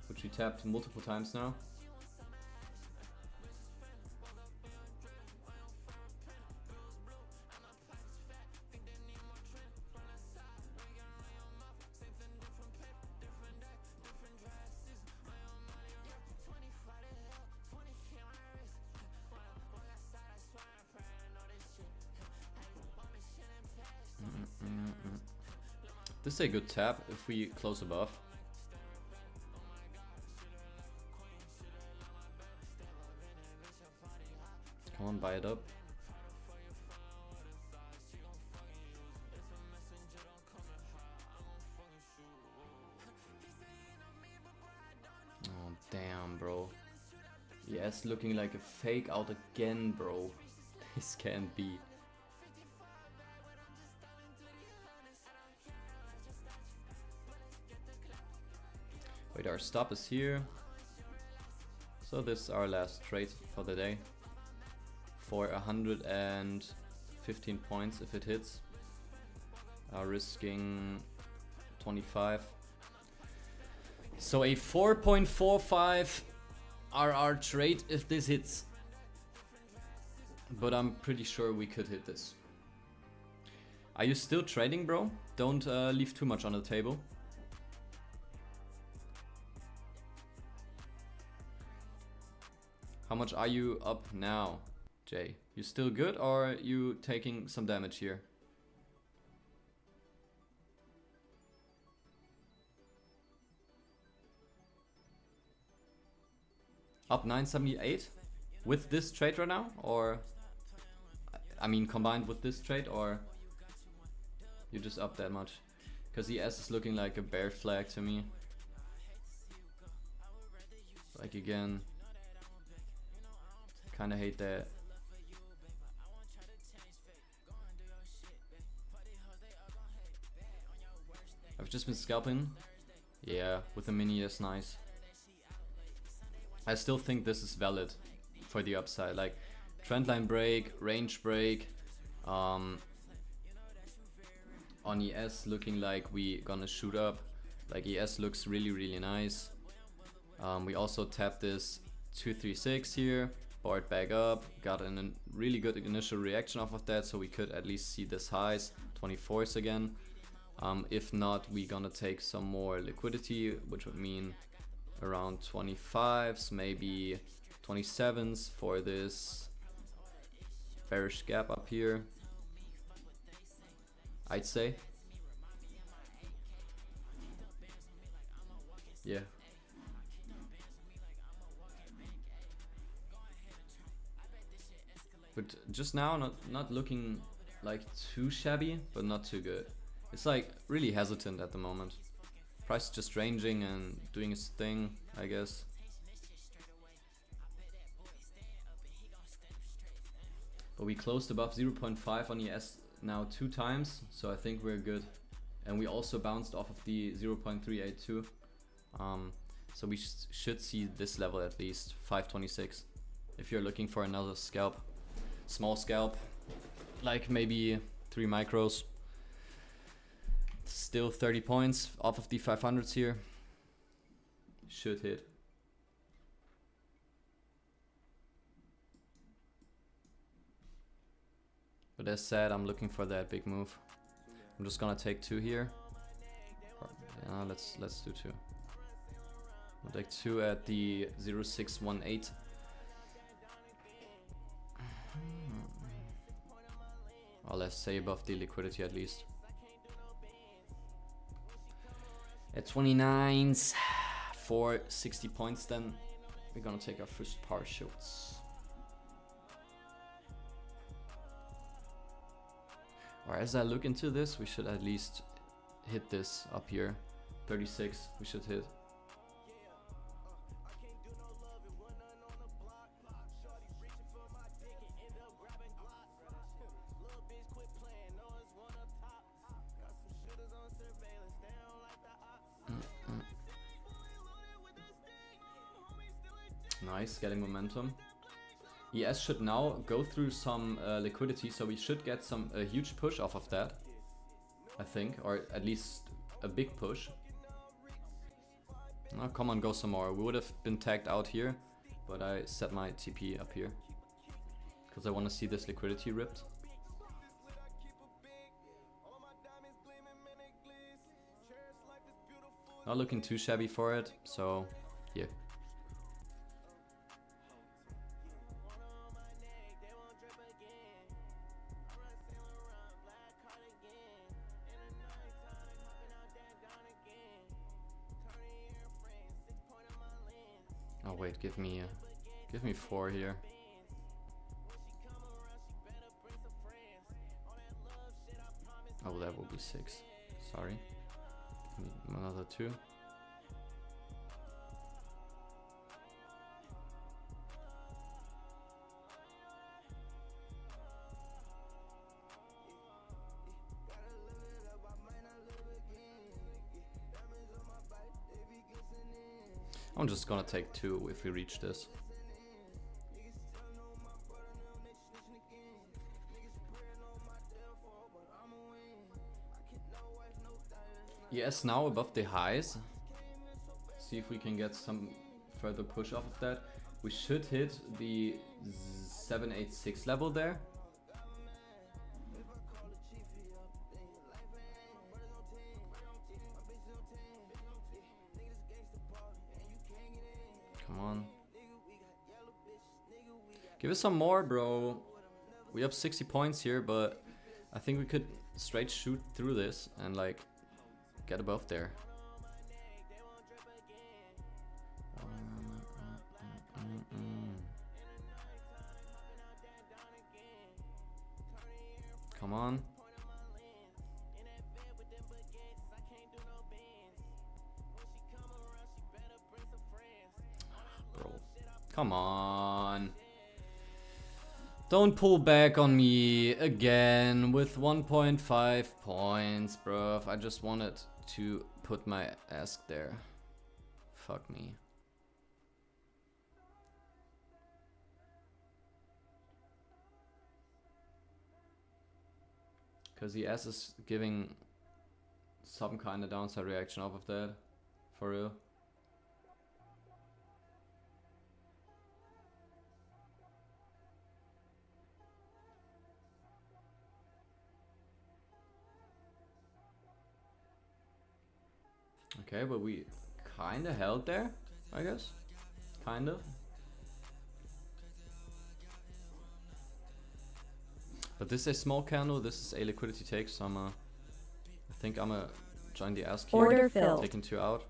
which we tapped multiple times now. This is a good tap if we close above. Come on, buy it up. Oh, damn, bro. Yes, looking like a fake out again, bro. This can't be. Wait, our stop is here. So this is our last trade for the day. For 115 points if it hits. Risking 25. So a 4.45 RR trade if this hits. But I'm pretty sure we could hit this. Are you still trading, bro? Don't leave too much on the table. How much are you up now, Jay? You still good or are you taking some damage here? Up 978 with this trade right now, or I mean combined with this trade, or you just up that much? Because the S is looking like a bear flag to me. Like again, kinda hate that. I've just been scalping. Yeah, with the mini is nice. I still think this is valid for the upside. Like trendline break, range break. On ES looking like we gonna shoot up. Like ES looks really nice. We also tapped this 236 here. Board back up, got a really good initial reaction off of that, so we could at least see this highs, 24s again. If not, we gonna take some more liquidity, which would mean around 25s, maybe 27s for this bearish gap up here, I'd say. Yeah. But just now, not looking like too shabby, but not too good. It's like really hesitant at the moment. Price just ranging and doing its thing, I guess. But we closed above 0.5 on ES now 2 times, so I think we're good. And we also bounced off of the 0.382. So we should see this level at least, 526. If you're looking for another scalp. Small scalp, like maybe 3 micros. Still 30 points off of the 500s here. Should hit. But as said, I'm looking for that big move. I'm just gonna take 2 here. Yeah, let's do 2. We'll take 2 at the 0618. Or let's say above the liquidity at least. At 29s for 60 points, then we're gonna take our first partials. Or as I look into this, we should at least hit this up here. 36, we should hit. Nice, getting momentum. ES should now go through some liquidity, so we should get a huge push off of that, I think, or at least a big push. Oh, come on, go some more. We would have been tagged out here, but I set my TP up here because I want to see this liquidity ripped. Not looking too shabby for it, so yeah. Oh wait, give me 4 here. Oh, that will be 6. Sorry. Give me another 2. I'm just gonna take 2 if we reach this. Yes, now above the highs. See if we can get some further push off of that. We should hit the 786 level there. Come on. Give us some more, bro. We have 60 points here, but I think we could straight shoot through this and like get above there. Come on. Bro. Come on. Don't pull back on me again with 1.5 points, bruv. I just wanted to put my ask there. Fuck me. Because the S is giving some kind of downside reaction off of that. For real. Okay, but we kind of held there, I guess. Kind of. But this is a small candle, this is a liquidity take, so I think I'm gonna join the ask here. Order filled. Taking 2 out.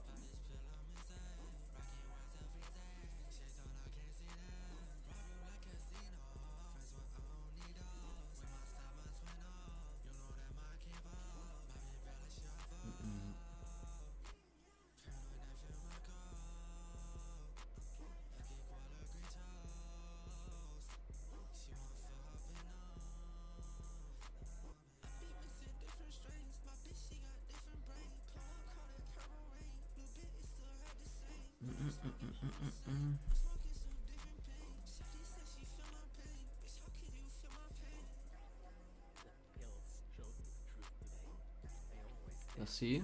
Let's see.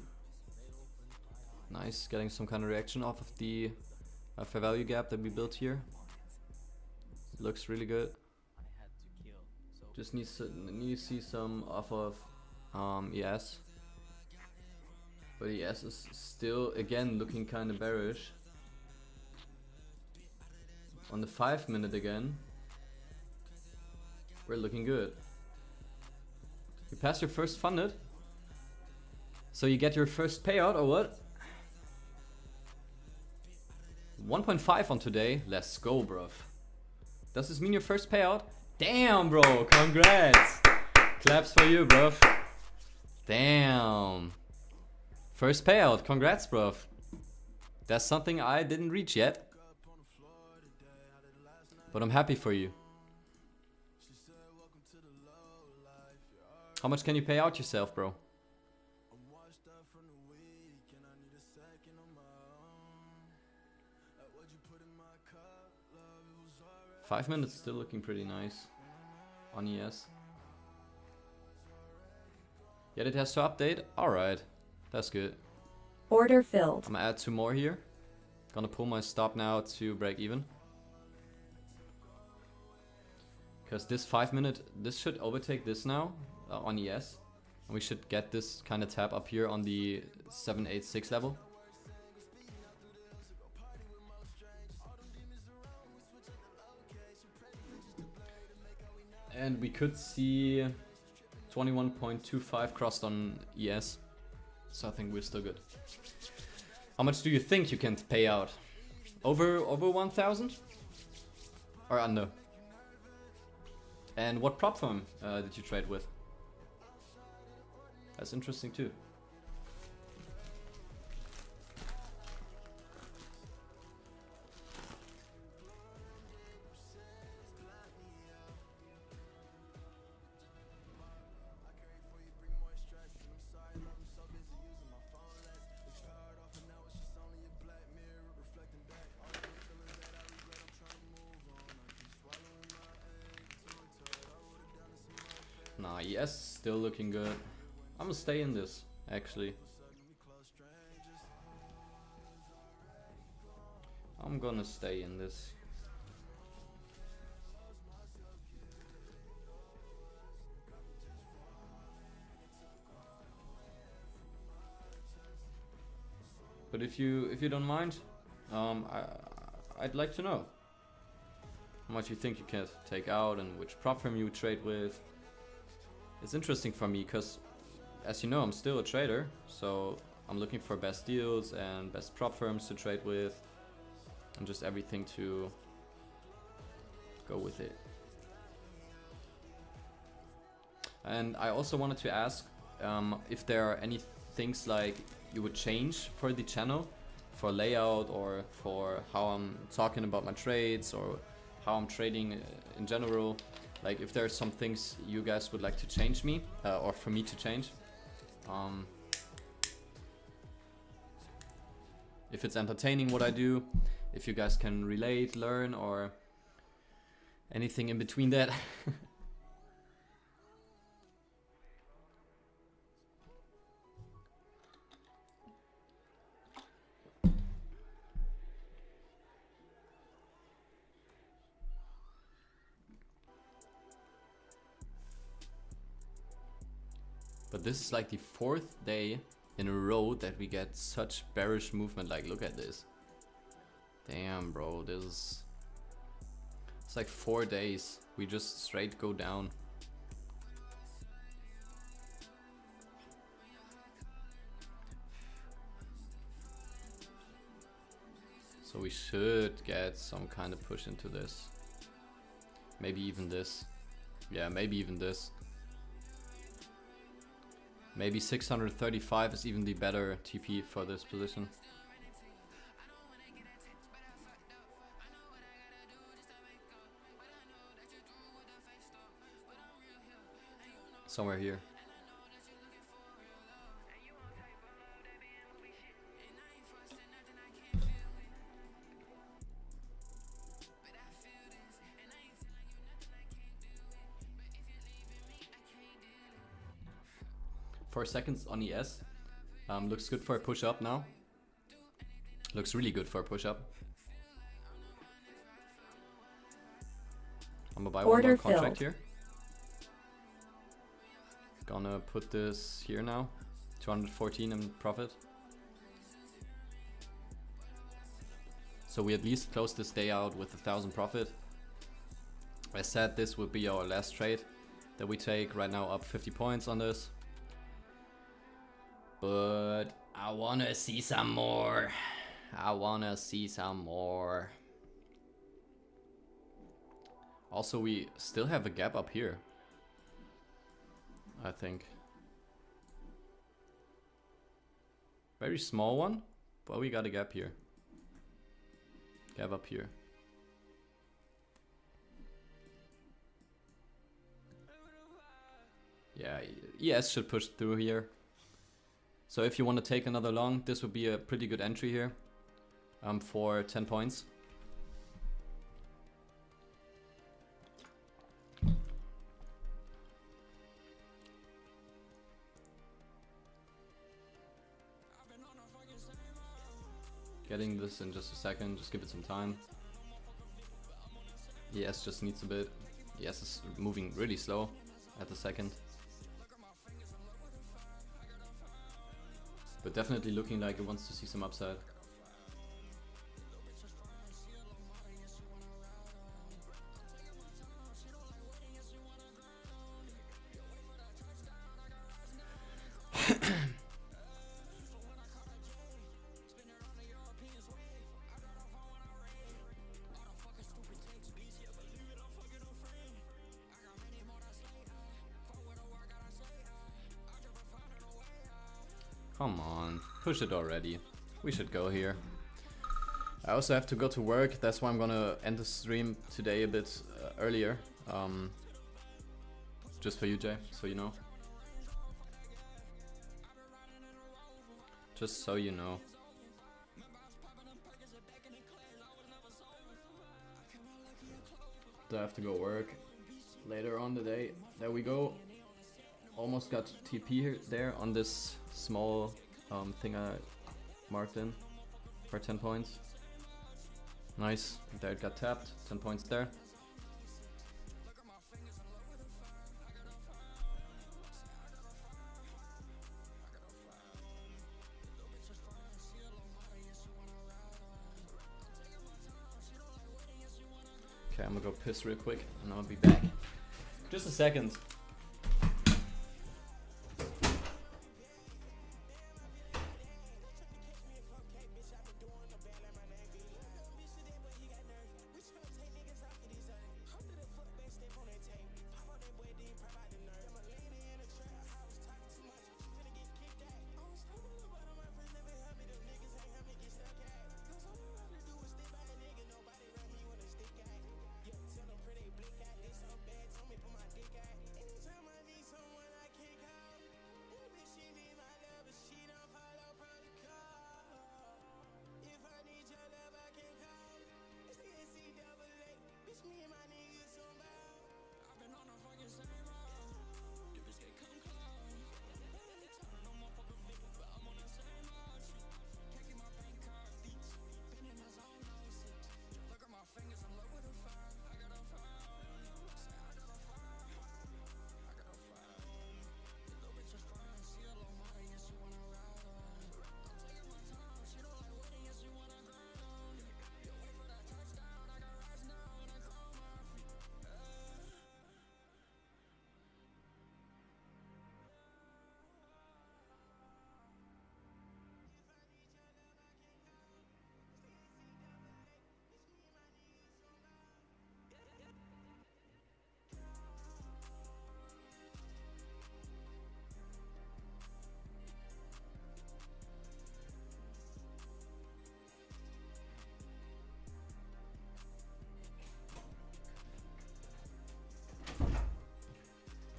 Nice, getting some kind of reaction off of the fair value gap that we built here. Looks really good. Just need to see some off of ES. But ES is still again looking kind of bearish. On the 5 minute again, we're looking good. You passed your first funded, so you get your first payout or what? 1.5 on today. Let's go, bruv. Does this mean your first payout? Damn, bro. Congrats. Claps for you, bruv. Damn. First payout. Congrats, bruv. That's something I didn't reach yet. But I'm happy for you. How much can you pay out yourself, bro? 5 minutes still looking pretty nice on ES. Yet it has to update. Alright, that's good. Order filled. I'm gonna add 2 more here. Gonna pull my stop now to break even. Because this 5 minute, this should overtake this now on ES. And we should get this kind of tap up here on the 786 level. And we could see 21.25 crossed on ES. So I think we're still good. How much do you think you can pay out? Over 1,000? Or under? And what prop firm did you trade with? That's interesting too. Nah, ES still looking good. I'm gonna stay in this, actually. I'm gonna stay in this. But if you don't mind, I'd like to know how much you think you can take out and which prop firm you trade with. It's interesting for me because, as you know, I'm still a trader, so I'm looking for best deals and best prop firms to trade with and just everything to go with it. And I also wanted to ask if there are any things like you would change for the channel, for layout or for how I'm talking about my trades or how I'm trading in general. Like if there are some things you guys would like to change me or for me to change. If it's entertaining what I do, if you guys can relate, learn, or anything in between that. But this is like the 4th day in a row that we get such bearish movement. Like, look at this. Damn, bro, this is... It's like 4 days. We just straight go down. So we should get some kind of push into this. Maybe even this. Yeah, maybe even this. Maybe 635 is even the better TP for this position. Somewhere here. Seconds on ES. Looks good for a push up now. Looks really good for a push up. I'm gonna buy one more contract here. Gonna put this here now. 214 in profit. So we at least close this day out with 1,000 profit. I said this would be our last trade that we take. Right now up 50 points on this. But I wanna see some more. I wanna see some more. Also, we still have a gap up here, I think. Very small one, but we got a gap here. Gap up here. Yeah, ES should push through here. So if you want to take another long, this would be a pretty good entry here for 10 points. Getting this in just a second, just give it some time. ES just needs a bit. ES is moving really slow at the second. But definitely looking like it wants to see some upside. Come on, push it already. We should go here. I also have to go to work, that's why I'm gonna end the stream today a bit earlier. Just for you, Jay, so you know. Just so you know. So I have to go work later on the day. There we go. Almost got TP here, there on this small thing I marked in for 10 points. Nice, there it got tapped, 10 points there. Okay, I'm gonna go piss real quick and I'll be back. Just a second.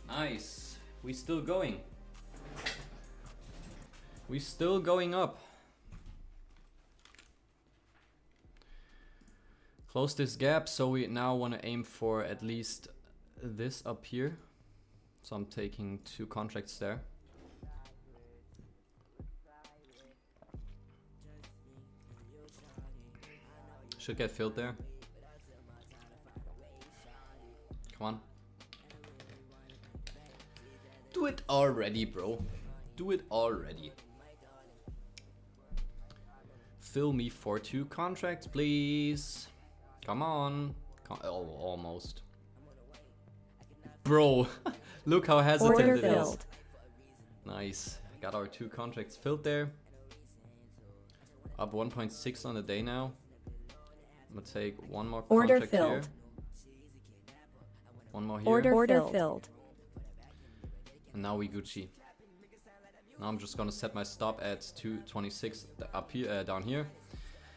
Nice. We still going. We still going up. Close this gap, so we now want to aim for at least this up here. So I'm taking 2 contracts there. Should get filled there. Come on. Do it! already, bro. Do it already. Fill me for 2 contracts, please. Come on. Oh, almost. Bro, look how hesitant Order it is. filled. Nice. Got our 2 contracts filled there. Up 1.6 on the day now. I'm gonna take one more Order contract here. filled. One more here. Order filled. And now we Gucci. Now I'm just gonna set my stop at 226 up here, down here.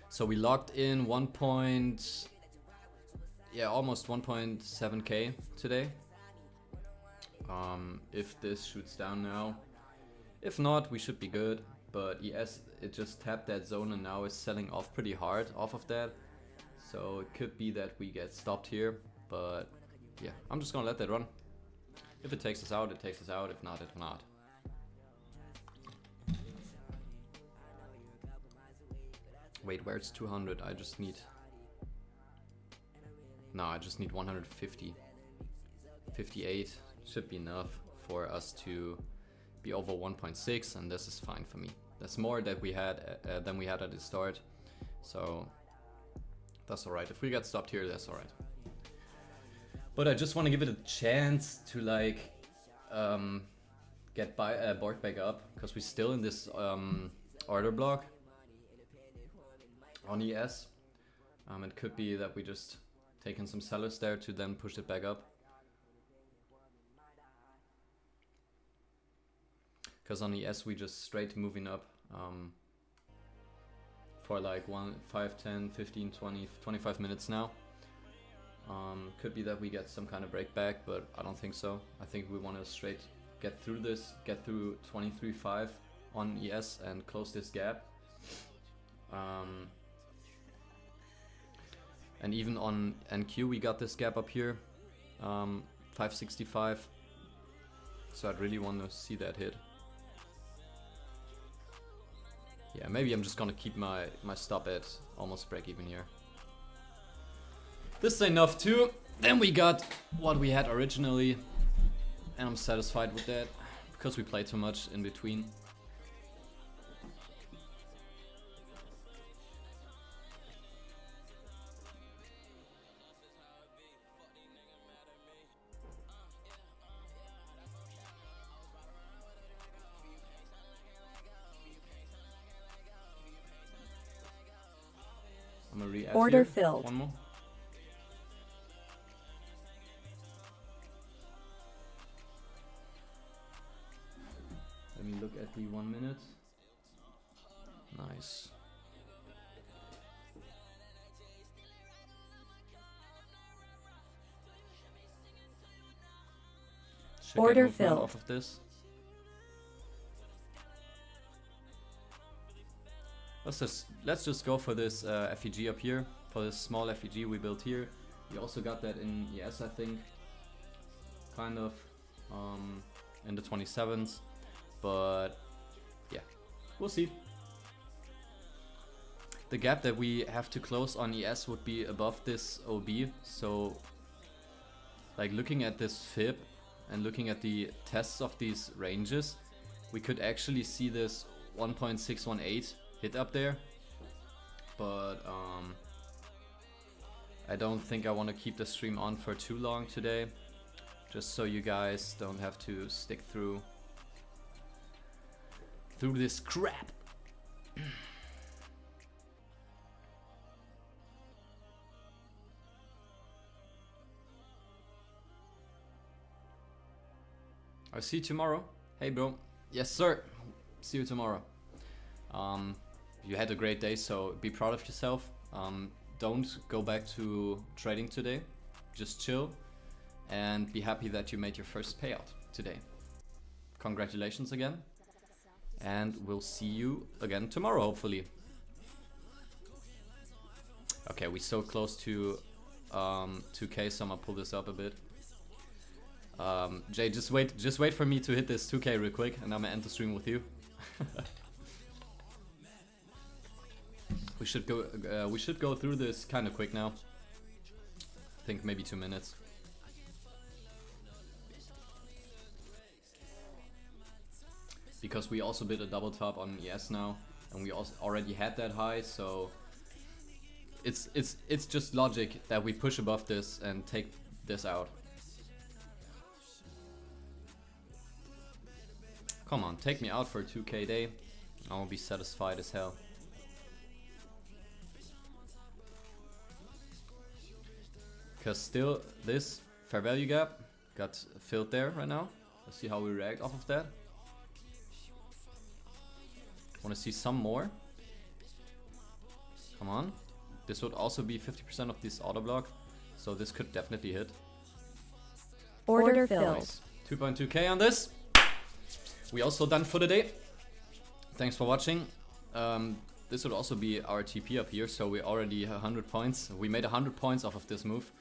So we locked in almost 1.7k today. If this shoots down now, if not, we should be good. But yes, it just tapped that zone and now is selling off pretty hard off of that. So it could be that we get stopped here, but yeah, I'm just gonna let that run. If it takes us out, it takes us out. If not, it not. Wait, where's 200? I just need... No, I just need 150. 58 should be enough for us to be over 1.6, and this is fine for me. That's more that we had than we had at the start, so that's alright. If we get stopped here, that's alright. But I just want to give it a chance to like get board back up, because we're still in this order block on ES. It could be that we just taken some sellers there to then push it back up. Because on ES we just straight moving up for like 1, 5, 10, 15, 20, 25 minutes now. Could be that we get some kind of break back, but I don't think so. I think we want to straight get through this, get through 23.5 on ES and close this gap. And even on NQ we got this gap up here, 565. So I'd really want to see that hit. Yeah, maybe I'm just gonna keep my stop at almost break even here. This is enough too. Then we got what we had originally, and I'm satisfied with that because we played too much in between. I'm gonna re-add Order here. filled. One more. Let me look at the 1 minute. Nice. Should get Order movement filled. off of this. Let's just go for this FEG up here, for this small FEG we built here. We also got that in ES, I think, kind of in the 27s, but yeah, we'll see. The gap that we have to close on ES would be above this OB, so like looking at this fib and looking at the tests of these ranges, we could actually see this 1.618 hit up there, but I don't think I want to keep the stream on for too long today, just so you guys don't have to stick through this crap. I'll see you tomorrow. Hey bro. Yes sir. See you tomorrow. You had a great day, so be proud of yourself. Don't go back to trading today. Just chill and be happy that you made your first payout today. Congratulations again. And we'll see you again tomorrow, hopefully. Okay, we're so close to 2k, so I'm gonna pull this up a bit. Jay, just wait for me to hit this 2k real quick, and I'm gonna end the stream with you. We should go through this kind of quick now. I think maybe 2 minutes. because we also did a double top on ES now, and we also already had that high, so it's just logic that we push above this and take this out. Come on, take me out for a 2k day. I will be satisfied as hell. Because still this fair value gap got filled there right now. Let's see how we react off of that. Want to see some more. Come on. This would also be 50% of this auto block. So this could definitely hit. Order filled. Nice. 2.2k on this. We also done for the day. Thanks for watching. This would also be our TP up here. So we already 100 points. We made 100 points off of this move.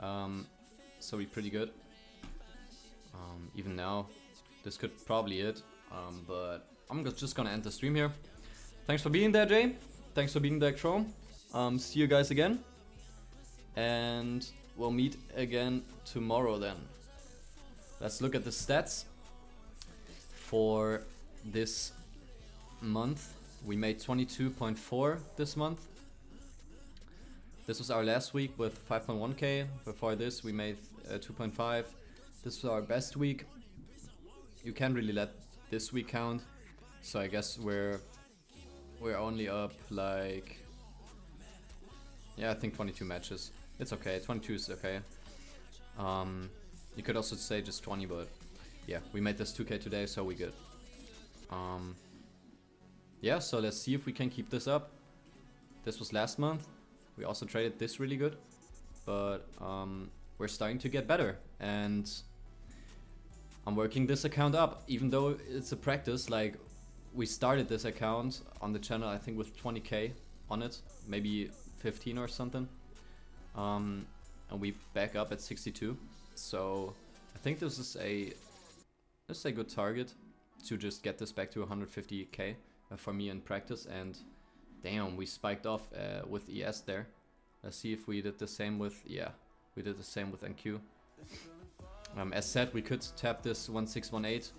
So we're pretty good. Even now, this could probably hit. But I'm just gonna end the stream here. Thanks for being there, Jay. Thanks for being there, Chrome. See you guys again. And we'll meet again tomorrow then. Let's look at the stats for this month. We made 22.4 this month. This was our last week with 5.1k. Before this we made 2.5. This was our best week. You can't really let this week count. So I guess we're only up like, yeah, I think 22 matches. It's okay, 22 is okay. You could also say just 20, but yeah, we made this 2k today, so we good. Yeah, so let's see if we can keep this up. This was last month. We also traded this really good, but we're starting to get better, and I'm working this account up, even though it's a practice. Like, we started this account on the channel, I think, with 20k on it, maybe 15 or something, and we back up at 62. So I think this is a good target to just get this back to 150k for me in practice. And damn, we spiked off with ES there. Let's see if we did the same with, yeah, we did the same with NQ. As said, we could tap this 1618.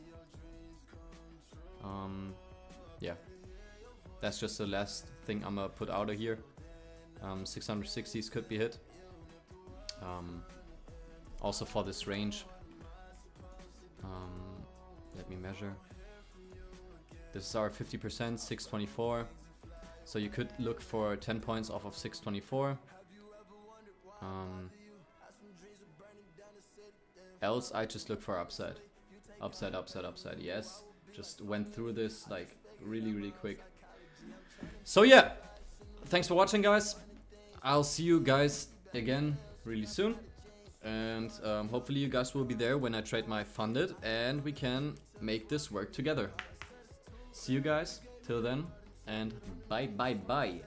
Yeah, that's just the last thing I'm gonna put out of here. 660s could be hit. Also for this range. Let me measure. This is our 50%, 624. So you could look for 10 points off of 624. Else I just look for upside. Upside, upside, upside, yes. Just went through this like really quick. So yeah, thanks for watching, guys. I'll see you guys again really soon. And hopefully you guys will be there when I trade my funded and we can make this work together. See you guys till then, and bye.